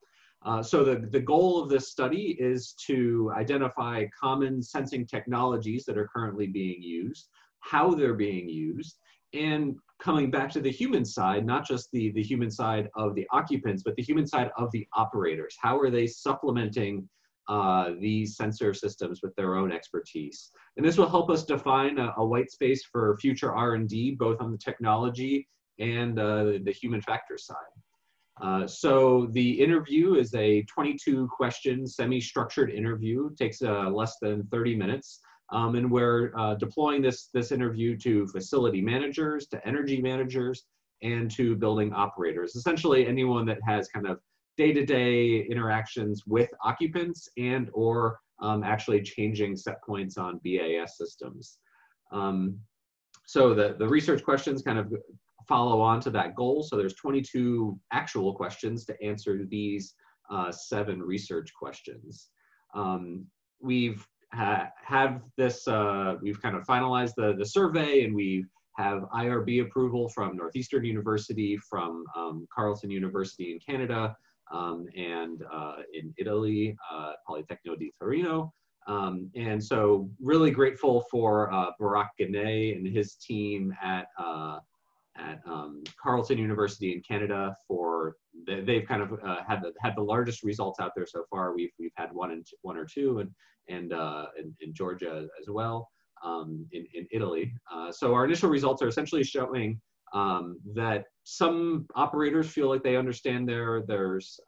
So the goal of this study is to identify common sensing technologies that are currently being used, how they're being used, and coming back to the human side, not just the human side of the occupants, but the human side of the operators. How are they supplementing these sensor systems with their own expertise? And this will help us define a white space for future R&D, both on the technology and the human factor side. So the interview is a 22-question semi-structured interview. It takes less than 30 minutes. And we're deploying this interview to facility managers, to energy managers, and to building operators. Essentially anyone that has kind of day-to-day interactions with occupants and or actually changing set points on BAS systems. So the research questions kind of follow on to that goal. So there's 22 actual questions to answer these 7 research questions. We've have this, we've kind of finalized the survey, and we have IRB approval from Northeastern University, from Carleton University in Canada, and in Italy, Politecnico di Torino. And so really grateful for Brodie and his team at Carleton University in Canada for, they've kind of had the largest results out there so far. We've had one or two, and in Georgia as well, in Italy. So our initial results are essentially showing that some operators feel like they understand theirs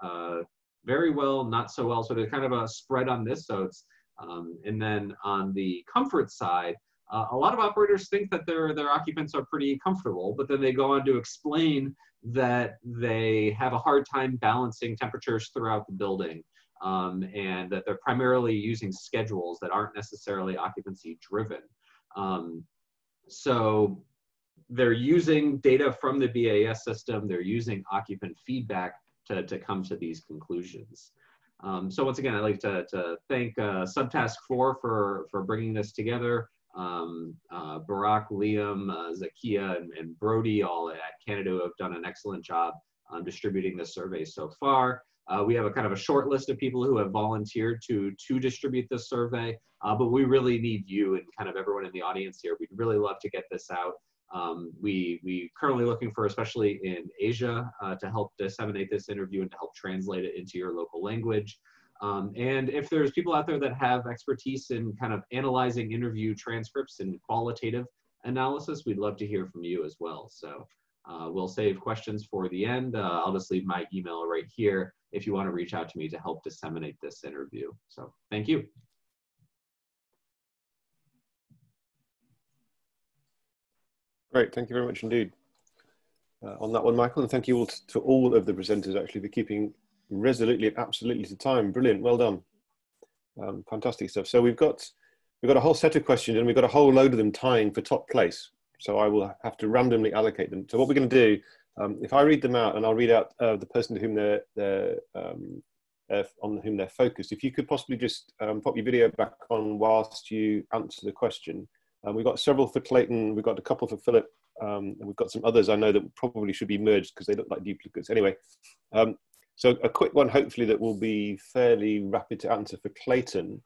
very well, not so well. So there's kind of a spread on this. So it's, and then on the comfort side, a lot of operators think that their occupants are pretty comfortable, but then they go on to explain that they have a hard time balancing temperatures throughout the building, and that they're primarily using schedules that aren't necessarily occupancy driven. So they're using data from the BAS system, they're using occupant feedback to come to these conclusions. So once again, I'd like to thank Subtask 4 for bringing this together. Barack, Liam, Zakia, and Brodie, all at Canada, who have done an excellent job on distributing this survey so far. We have a kind of a short list of people who have volunteered to distribute this survey, but we really need you and kind of everyone in the audience here. We'd really love to get this out. We currently looking for, especially in Asia, to help disseminate this interview and to help translate it into your local language. And if there's people out there that have expertise in kind of analyzing interview transcripts and qualitative analysis, we'd love to hear from you as well. So we'll save questions for the end. I'll just leave my email right here if you want to reach out to me to help disseminate this interview. So thank you. Great, thank you very much indeed on that one, Michael, and thank you all to all of the presenters actually for keeping resolutely and absolutely to time. Brilliant, well done. Fantastic stuff. So we've got a whole set of questions, and we've got a whole load of them tying for top place. So I will have to randomly allocate them. So what we're going to do, if I read them out, and I'll read out the person to whom on whom they're focused. If you could possibly just pop your video back on whilst you answer the question. We've got several for Clayton. We've got a couple for Philip, and we've got some others I know that probably should be merged because they look like duplicates. Anyway, so a quick one, hopefully, that will be fairly rapid to answer for Clayton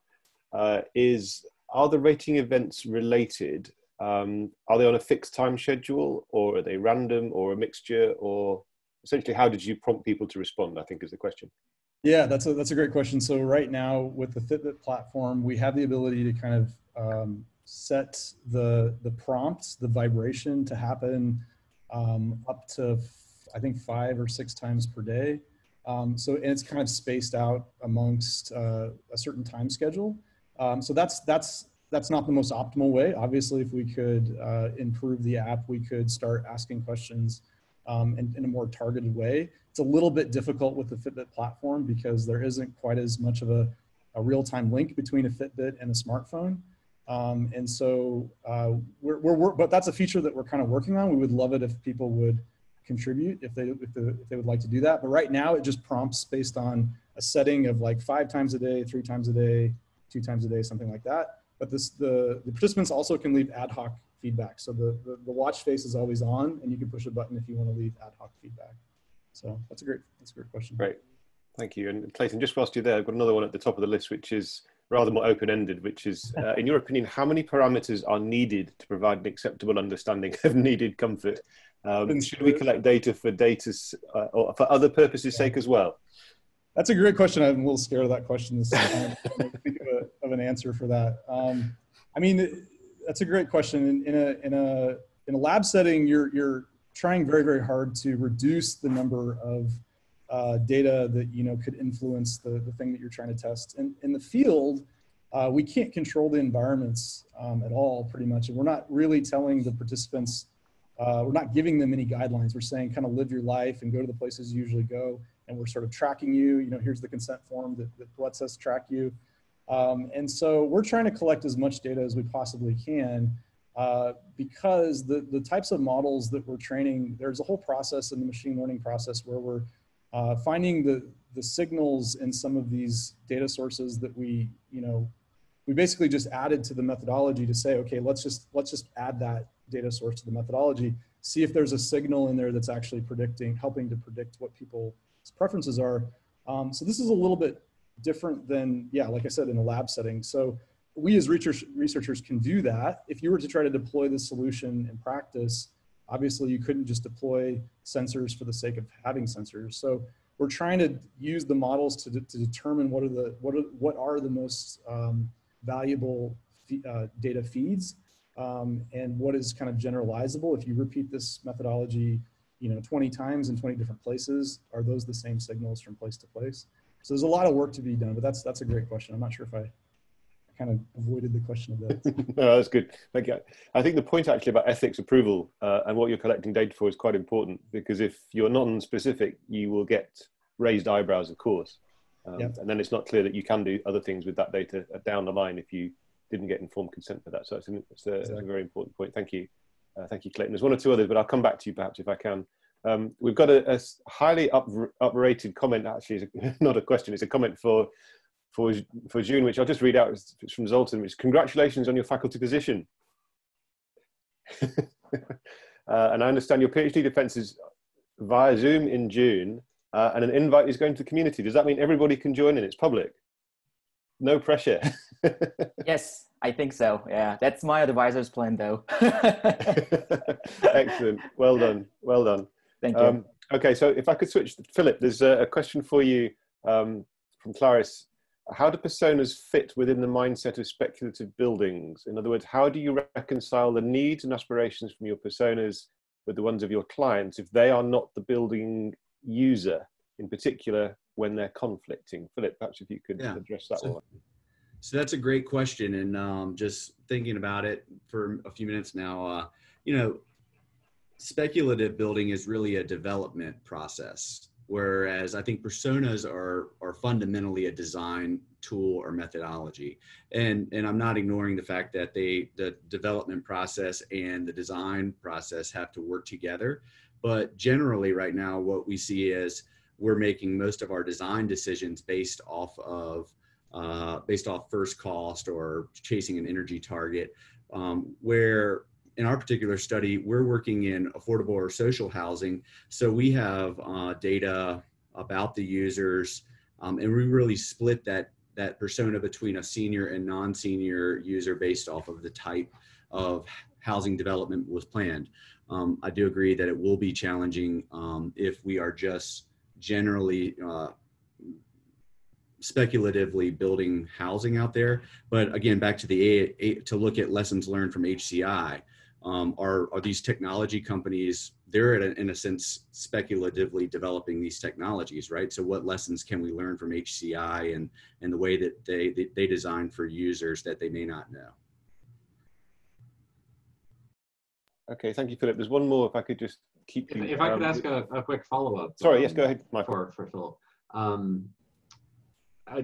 is, are the rating events related? Are they on a fixed time schedule, or are they random, or a mixture, or essentially how did you prompt people to respond, I think is the question. Yeah, that's a great question. So right now with the Fitbit platform, we have the ability to kind of set the prompts, the vibration to happen up to, I think, 5 or 6 times per day. And it's kind of spaced out amongst a certain time schedule. So that's not the most optimal way. Obviously, if we could improve the app, we could start asking questions in a more targeted way. It's a little bit difficult with the Fitbit platform because there isn't quite as much of a real-time link between a Fitbit and a smartphone. But that's a feature that we're kind of working on. We would love it if people would contribute if they would like to do that. But right now it just prompts based on a setting of like 5 times a day, 3 times a day, 2 times a day, something like that. But the participants also can leave ad hoc feedback. So the watch face is always on, and you can push a button if you want to leave ad hoc feedback. So that's a great question. Great, thank you. And Clayton, just whilst you're there, I've got another one at the top of the list, which is rather more open-ended, which is, in your opinion, how many parameters are needed to provide an acceptable understanding of needed comfort? Should we collect data for or for other purposes' sake as well? That's a great question. I'm a little scared of that question this time. I think of an answer for that. I mean, that's a great question. In a lab setting, you're trying very, very hard to reduce the number of data that could influence the thing that you're trying to test. In the field, we can't control the environments at all, pretty much. And we're not really telling the participants, we're not giving them any guidelines. We're saying kind of live your life and go to the places you usually go. And we're sort of tracking you. Here's the consent form that lets us track you. And so we're trying to collect as much data as we possibly can because the types of models that we're training, there's a whole process in the machine learning process where we're finding the signals in some of these data sources that we basically just added to the methodology to say, okay, let's just add that data source to the methodology, see if there's a signal in there that's actually helping to predict what people's preferences are. So this is a little bit different than, like I said, in a lab setting. So we as researchers can do that. If you were to try to deploy the solution in practice, obviously you couldn't just deploy sensors for the sake of having sensors. So we're trying to use the models to determine what are the most valuable data feeds and what is kind of generalizable. If you repeat this methodology 20 times in 20 different places, are those the same signals from place to place? So there's a lot of work to be done, but that's a great question. I'm not sure if I kind of avoided the question a bit. No, that's good. Thank you. I think the point actually about ethics approval and what you're collecting data for is quite important, because if you're non-specific, you will get raised eyebrows, of course. And then it's not clear that you can do other things with that data down the line if you didn't get informed consent for that. So it's a very important point. Thank you. Thank you, Clayton. There's one or two others, but I'll come back to you perhaps if I can. We've got a highly uprated comment, actually. It's not a question, it's a comment for June, which I'll just read out. It's from Zoltan, which is, congratulations on your faculty position. And I understand your PhD defense is via Zoom in June, and an invite is going to the community. Does that mean everybody can join in? It's public? No pressure. Yes, I think so. Yeah, that's my advisor's plan, though. Excellent. Well done. Well done. Thank you. Okay, so if I could switch, Philip, there's a question for you from Clarice. How do personas fit within the mindset of speculative buildings? In other words, how do you reconcile the needs and aspirations from your personas with the ones of your clients if they are not the building user, in particular when they're conflicting? Philip, perhaps if you could address that one. So that's a great question. And just thinking about it for a few minutes now, speculative building is really a development process, whereas I think personas are fundamentally a design tool or methodology. And I'm not ignoring the fact that the development process and the design process have to work together. But generally right now, what we see is we're making most of our design decisions based off based off first cost or chasing an energy target, in our particular study, we're working in affordable or social housing. So we have data about the users, and we really split that persona between a senior and non-senior user based off of the type of housing development was planned. I do agree that it will be challenging if we are just generally speculatively building housing out there. But again, back to the to look at lessons learned from HCI, are these technology companies, they're in a sense speculatively developing these technologies, right? So what lessons can we learn from HCI and the way that they design for users that they may not know? Okay, thank you, Philip. There's one more, if I could just keep you. If I could ask a quick follow-up. Sorry, yes, go ahead, Michael. For Philip.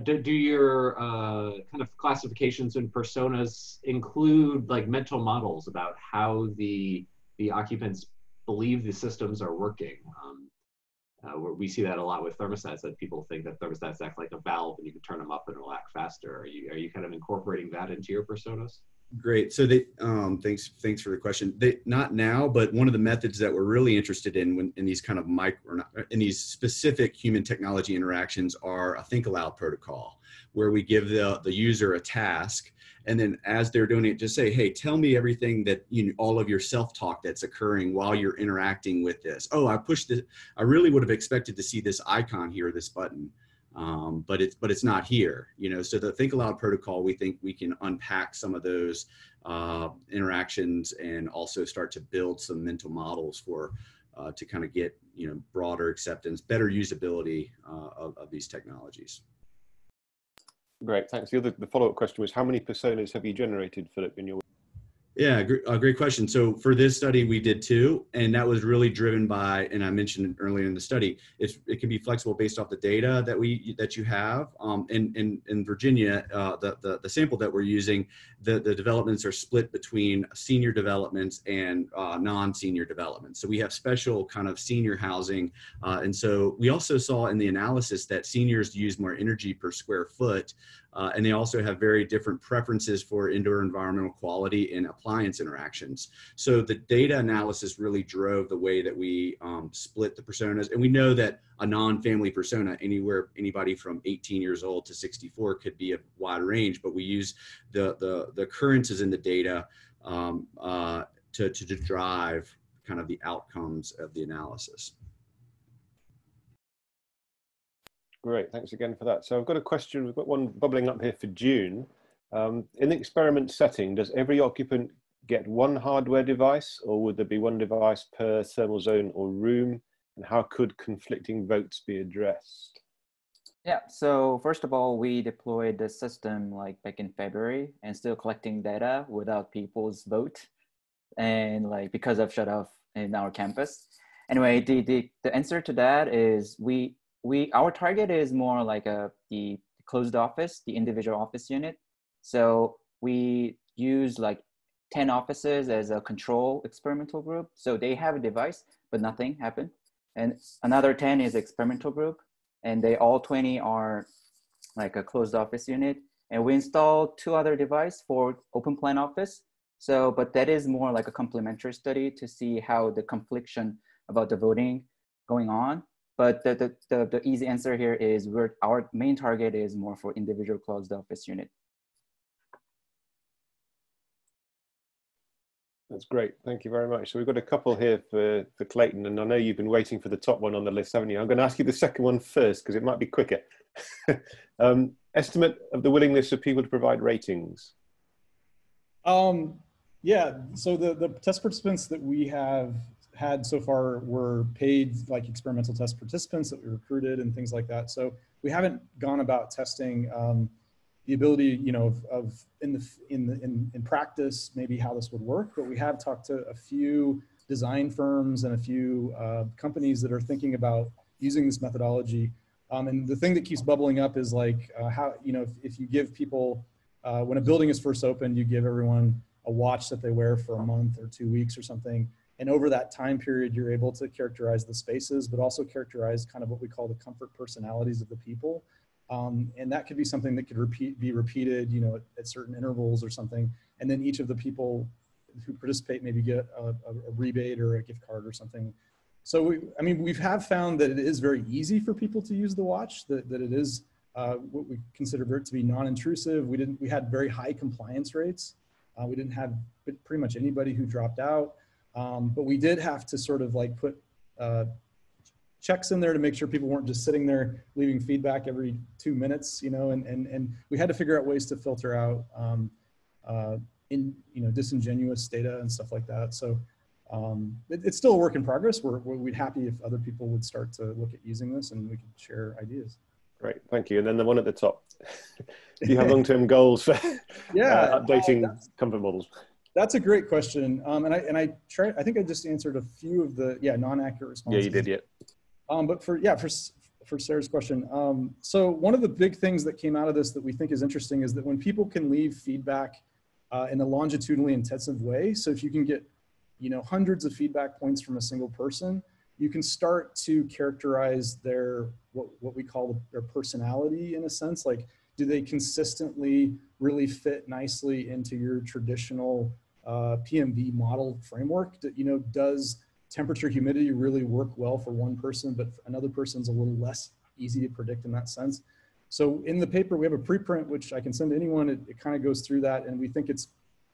Do your kind of classifications and personas include like mental models about how the occupants believe the systems are working? We see that a lot with thermostats, that people think that thermostats act like a valve and you can turn them up and it'll act faster. Are you kind of incorporating that into your personas? Great. So thanks for the question. Not now, but one of the methods that we're really interested in in these kind of in these specific human technology interactions are a think aloud protocol, where we give the user a task, and then as they're doing it, just say, hey, tell me everything that all of your self-talk that's occurring while you're interacting with this. Oh, I pushed this. I really would have expected to see this icon here, this button. But it's not here, so the think aloud protocol, we think we can unpack some of those interactions and also start to build some mental models for to kind of get broader acceptance, better usability of these technologies. Great, thanks. The follow-up question was, how many personas have you generated, Philip, in your? Yeah, great question. So for this study, we did 2, and that was really driven by, and I mentioned earlier in the study, it can be flexible based off the data that you have. In Virginia, the sample that we're using, the developments are split between senior developments and non-senior developments. So we have special kind of senior housing, and so we also saw in the analysis that seniors use more energy per square foot. And they also have very different preferences for indoor environmental quality and appliance interactions. So the data analysis really drove the way that we split the personas. And we know that a non-family persona, anybody from 18 years old to 64 could be a wide range, but we use the occurrences in the data to drive kind of the outcomes of the analysis. Great, thanks again for that. So I've got a question, we've got one bubbling up here for June. In the experiment setting, does every occupant get one hardware device, or would there be one device per thermal zone or room? And how could conflicting votes be addressed? Yeah, so first of all, we deployed the system like back in February and still collecting data without people's vote. And like because of shut off in our campus. Anyway, the answer to that is our target is more like the closed office, the individual office unit. So we use like 10 offices as a control experimental group. So they have a device, but nothing happened. And another 10 is experimental group. And they all 20 are like a closed office unit. And we installed 2 other devices for open plan office. So, but that is more like a complementary study to see how the confliction about the voting going on. But the easy answer here is our main target is more for individual closed office unit. That's great, thank you very much. So we've got a couple here for Clayton, and I know you've been waiting for the top one on the list, haven't you? I'm going to ask you the second one first because it might be quicker. Estimate of the willingness of people to provide ratings. Yeah, so the test participants that we have had so far were paid like experimental test participants that we recruited and things like that. So we haven't gone about testing the ability, of in practice, maybe how this would work, but we have talked to a few design firms and a few companies that are thinking about using this methodology. And the thing that keeps bubbling up is like how, if you give people, when a building is first opened, you give everyone a watch that they wear for a month or 2 weeks or something. And over that time period, you're able to characterize the spaces, but also characterize kind of what we call the comfort personalities of the people. And that could be something that could be repeated, at certain intervals or something. And then each of the people who participate maybe get a rebate or a gift card or something. So I mean, we have found that it is very easy for people to use the watch, that it is what we consider to be non-intrusive. We had very high compliance rates. We didn't have pretty much anybody who dropped out, but we did have to sort of like put checks in there to make sure people weren't just sitting there leaving feedback every 2 minutes, you know, and we had to figure out ways to filter out disingenuous data and stuff like that. So it's still a work in progress. We'd happy if other people would start to look at using this and we could share ideas. Great, thank you. And then the one at the top. Do you have long-term goals for updating comfort models? That's a great question. I think I just answered a few of the non-accurate responses. Yeah, you did, yeah. But for Sarah's question, so one of the big things that came out of this that we think is interesting is that when people can leave feedback in a longitudinally intensive way, so if you can get hundreds of feedback points from a single person, you can start to characterize their what we call their personality in a sense. Like, do they consistently really fit nicely into your traditional PMV model framework? That, does temperature humidity really work well for one person, but another person's a little less easy to predict in that sense? So in the paper, we have a preprint, which I can send to anyone. It kind of goes through that, and we think it's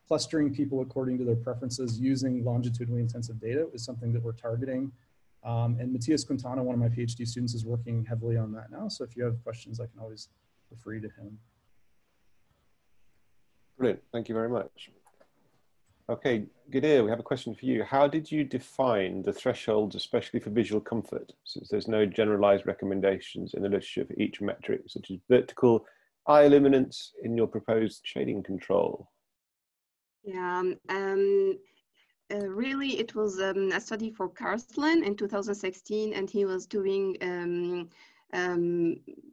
clustering people according to their preferences using longitudinally intensive data is something that we're targeting. And Matthias Quintana, one of my PhD students, is working heavily on that now. So if you have questions, I can always refer to him. Brilliant, thank you very much. Okay, Ghadeer, we have a question for you. How did you define the thresholds, especially for visual comfort, since there's no generalized recommendations in the literature for each metric, such as vertical eye luminance in your proposed shading control? Yeah, really, it was a study for Karslin in 2016, and he was doing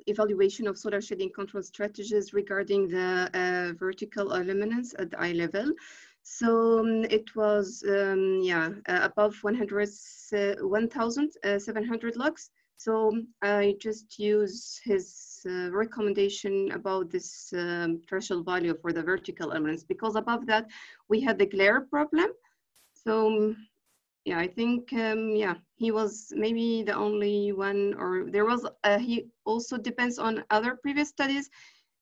evaluation of solar shading control strategies regarding the vertical luminance at the eye level. So it was, above 1,700 lux. So I just use his recommendation about this threshold value for the vertical elements, because above that, we had the glare problem. So yeah, I think, he was maybe the only one, or there was, he also depends on other previous studies,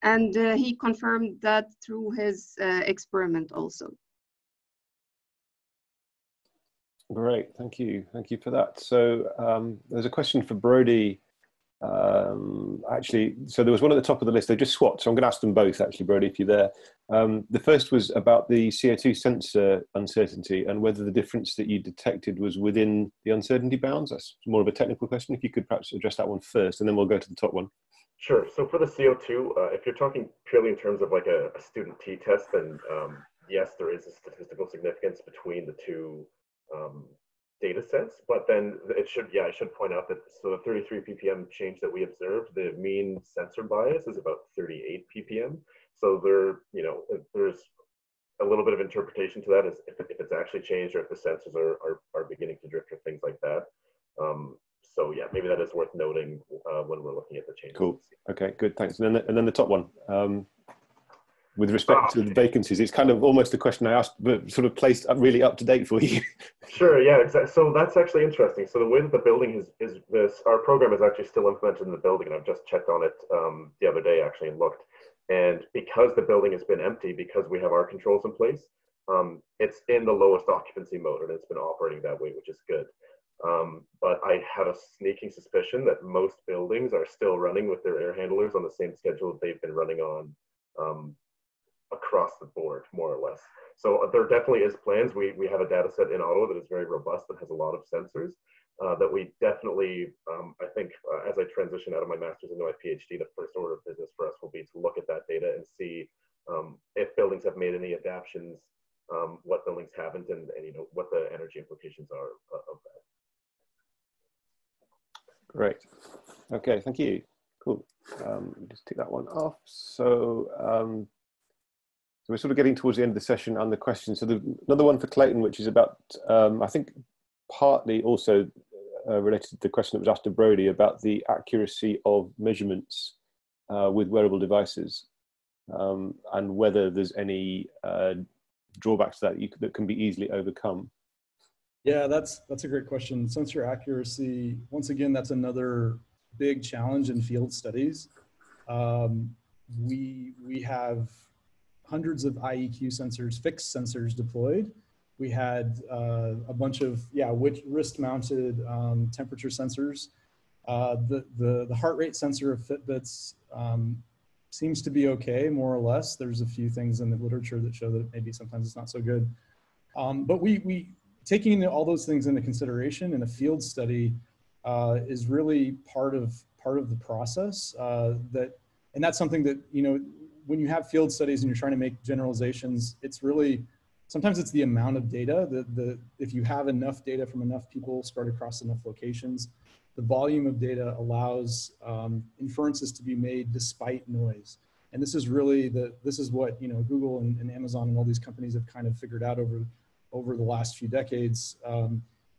and he confirmed that through his experiment also. Great, thank you for that. So there's a question for Brodie. Actually, so there was one at the top of the list. They just swapped, so I'm going to ask them both, actually, Brodie, if you're there. The first was about the CO2 sensor uncertainty and whether the difference that you detected was within the uncertainty bounds. That's more of a technical question. If you could perhaps address that one first, and then we'll go to the top one. Sure. So for the CO2, if you're talking purely in terms of like a student t-test, then yes, there is a statistical significance between the two data sets, but then it should, I should point out that, so the 33 ppm change that we observed, the mean sensor bias is about 38 ppm. So there's a little bit of interpretation to that, as if it's actually changed or if the sensors are beginning to drift or things like that. So yeah, maybe that is worth noting when we're looking at the changes. Cool. Okay, good, thanks. And then the top one. With respect to the vacancies, it's kind of almost a question I asked, but sort of placed really up to date for you. Sure, yeah, exactly. So that's actually interesting. So the way that the building is this, our program is actually still implemented in the building, and I've just checked on it the other day actually and looked. And because the building has been empty, because we have our controls in place, it's in the lowest occupancy mode, and it's been operating that way, which is good. But I have a sneaking suspicion that most buildings are still running with their air handlers on the same schedule that they've been running on across the board, more or less. So there definitely is plans. We have a data set in Ottawa that is very robust, that has a lot of sensors that we definitely, I think, as I transition out of my master's into my PhD, the first order of business for us will be to look at that data and see if buildings have made any adaptations, what buildings haven't, and what the energy implications are of that. Great. Okay, thank you. Cool. Just take that one off. So, so we're sort of getting towards the end of the session and the questions. So another one for Clayton, which is about, I think, partly also related to the question that was asked to Brodie about the accuracy of measurements with wearable devices, and whether there's any drawbacks to that that can be easily overcome? Yeah, that's a great question. Sensor accuracy, once again, that's another big challenge in field studies. We have hundreds of IEQ sensors, fixed sensors deployed. We had a bunch of wrist-mounted temperature sensors. The heart rate sensor of Fitbits seems to be okay, more or less. There's a few things in the literature that show that maybe sometimes it's not so good. But we taking all those things into consideration in a field study is really part of the process. And that's something that, you know, when you have field studies and you're trying to make generalizations, it's really, sometimes it's the amount of data. If you have enough data from enough people spread across enough locations, the volume of data allows inferences to be made despite noise. And this is really this is what, you know, Google and Amazon and all these companies have kind of figured out over the last few decades.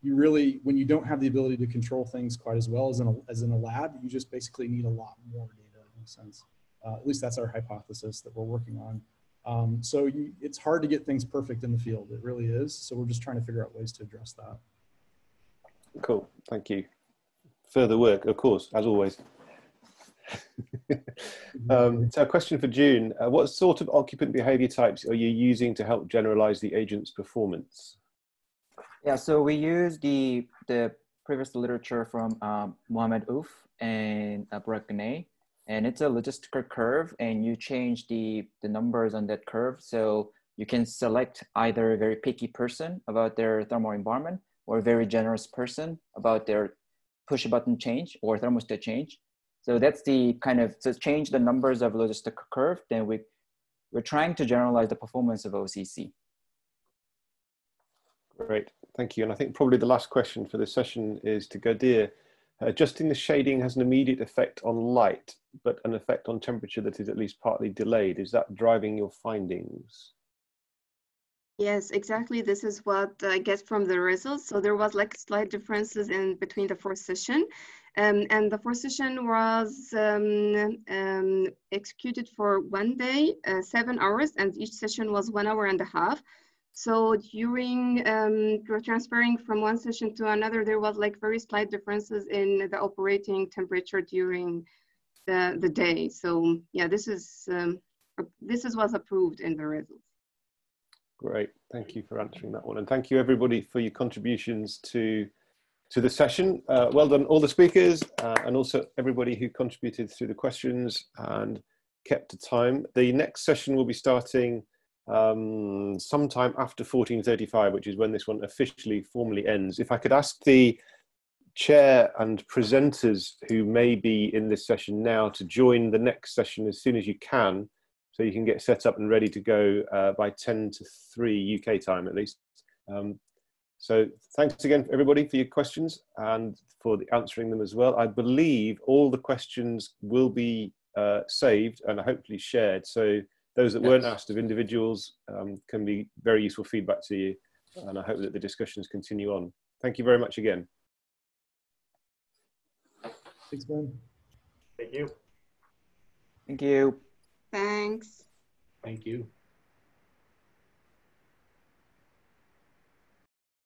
You really, when you don't have the ability to control things quite as well as in a lab, you just basically need a lot more data in a sense. At least that's our hypothesis that we're working on. So it's hard to get things perfect in the field. It really is. So we're just trying to figure out ways to address that. Cool, thank you. Further work, of course, as always. So a question for June. What sort of occupant behavior types are you using to help generalize the agent's performance? Yeah, so we use the previous literature from Mohamed Ouf and Ghadeer, and it's a logistical curve, and you change the numbers on that curve. So you can select either a very picky person about their thermal environment or a very generous person about their push button change or thermostat change. So that's the kind of, so change the numbers of logistical curve, then we're trying to generalize the performance of OCC. Great, thank you. And I think probably the last question for this session is to Ghadeer. Adjusting the shading has an immediate effect on light, but an effect on temperature that is at least partly delayed. Is that driving your findings? Yes, exactly. This is what I get from the results. So there was like slight differences in between the fourth session. And the fourth session was executed for 1 day, 7 hours, and each session was 1.5 hours. So during transferring from one session to another, there was like very slight differences in the operating temperature during the day. So yeah, this is what's approved in the results. Great, thank you for answering that one. And thank you everybody for your contributions to the session. Well done all the speakers and also everybody who contributed through the questions and kept to time. The next session will be starting sometime after 14:35, which is when this one officially formally ends. If I could ask the chair and presenters who may be in this session now to join the next session as soon as you can, so you can get set up and ready to go by 10 to 3 UK time at least. So thanks again everybody for your questions and for answering them as well. I believe all the questions will be saved and hopefully shared. So those that weren't asked of individuals can be very useful feedback to you. And I hope that the discussions continue on. Thank you very much again. Thanks, Ben. Thank you. Thank you. Thanks. Thank you.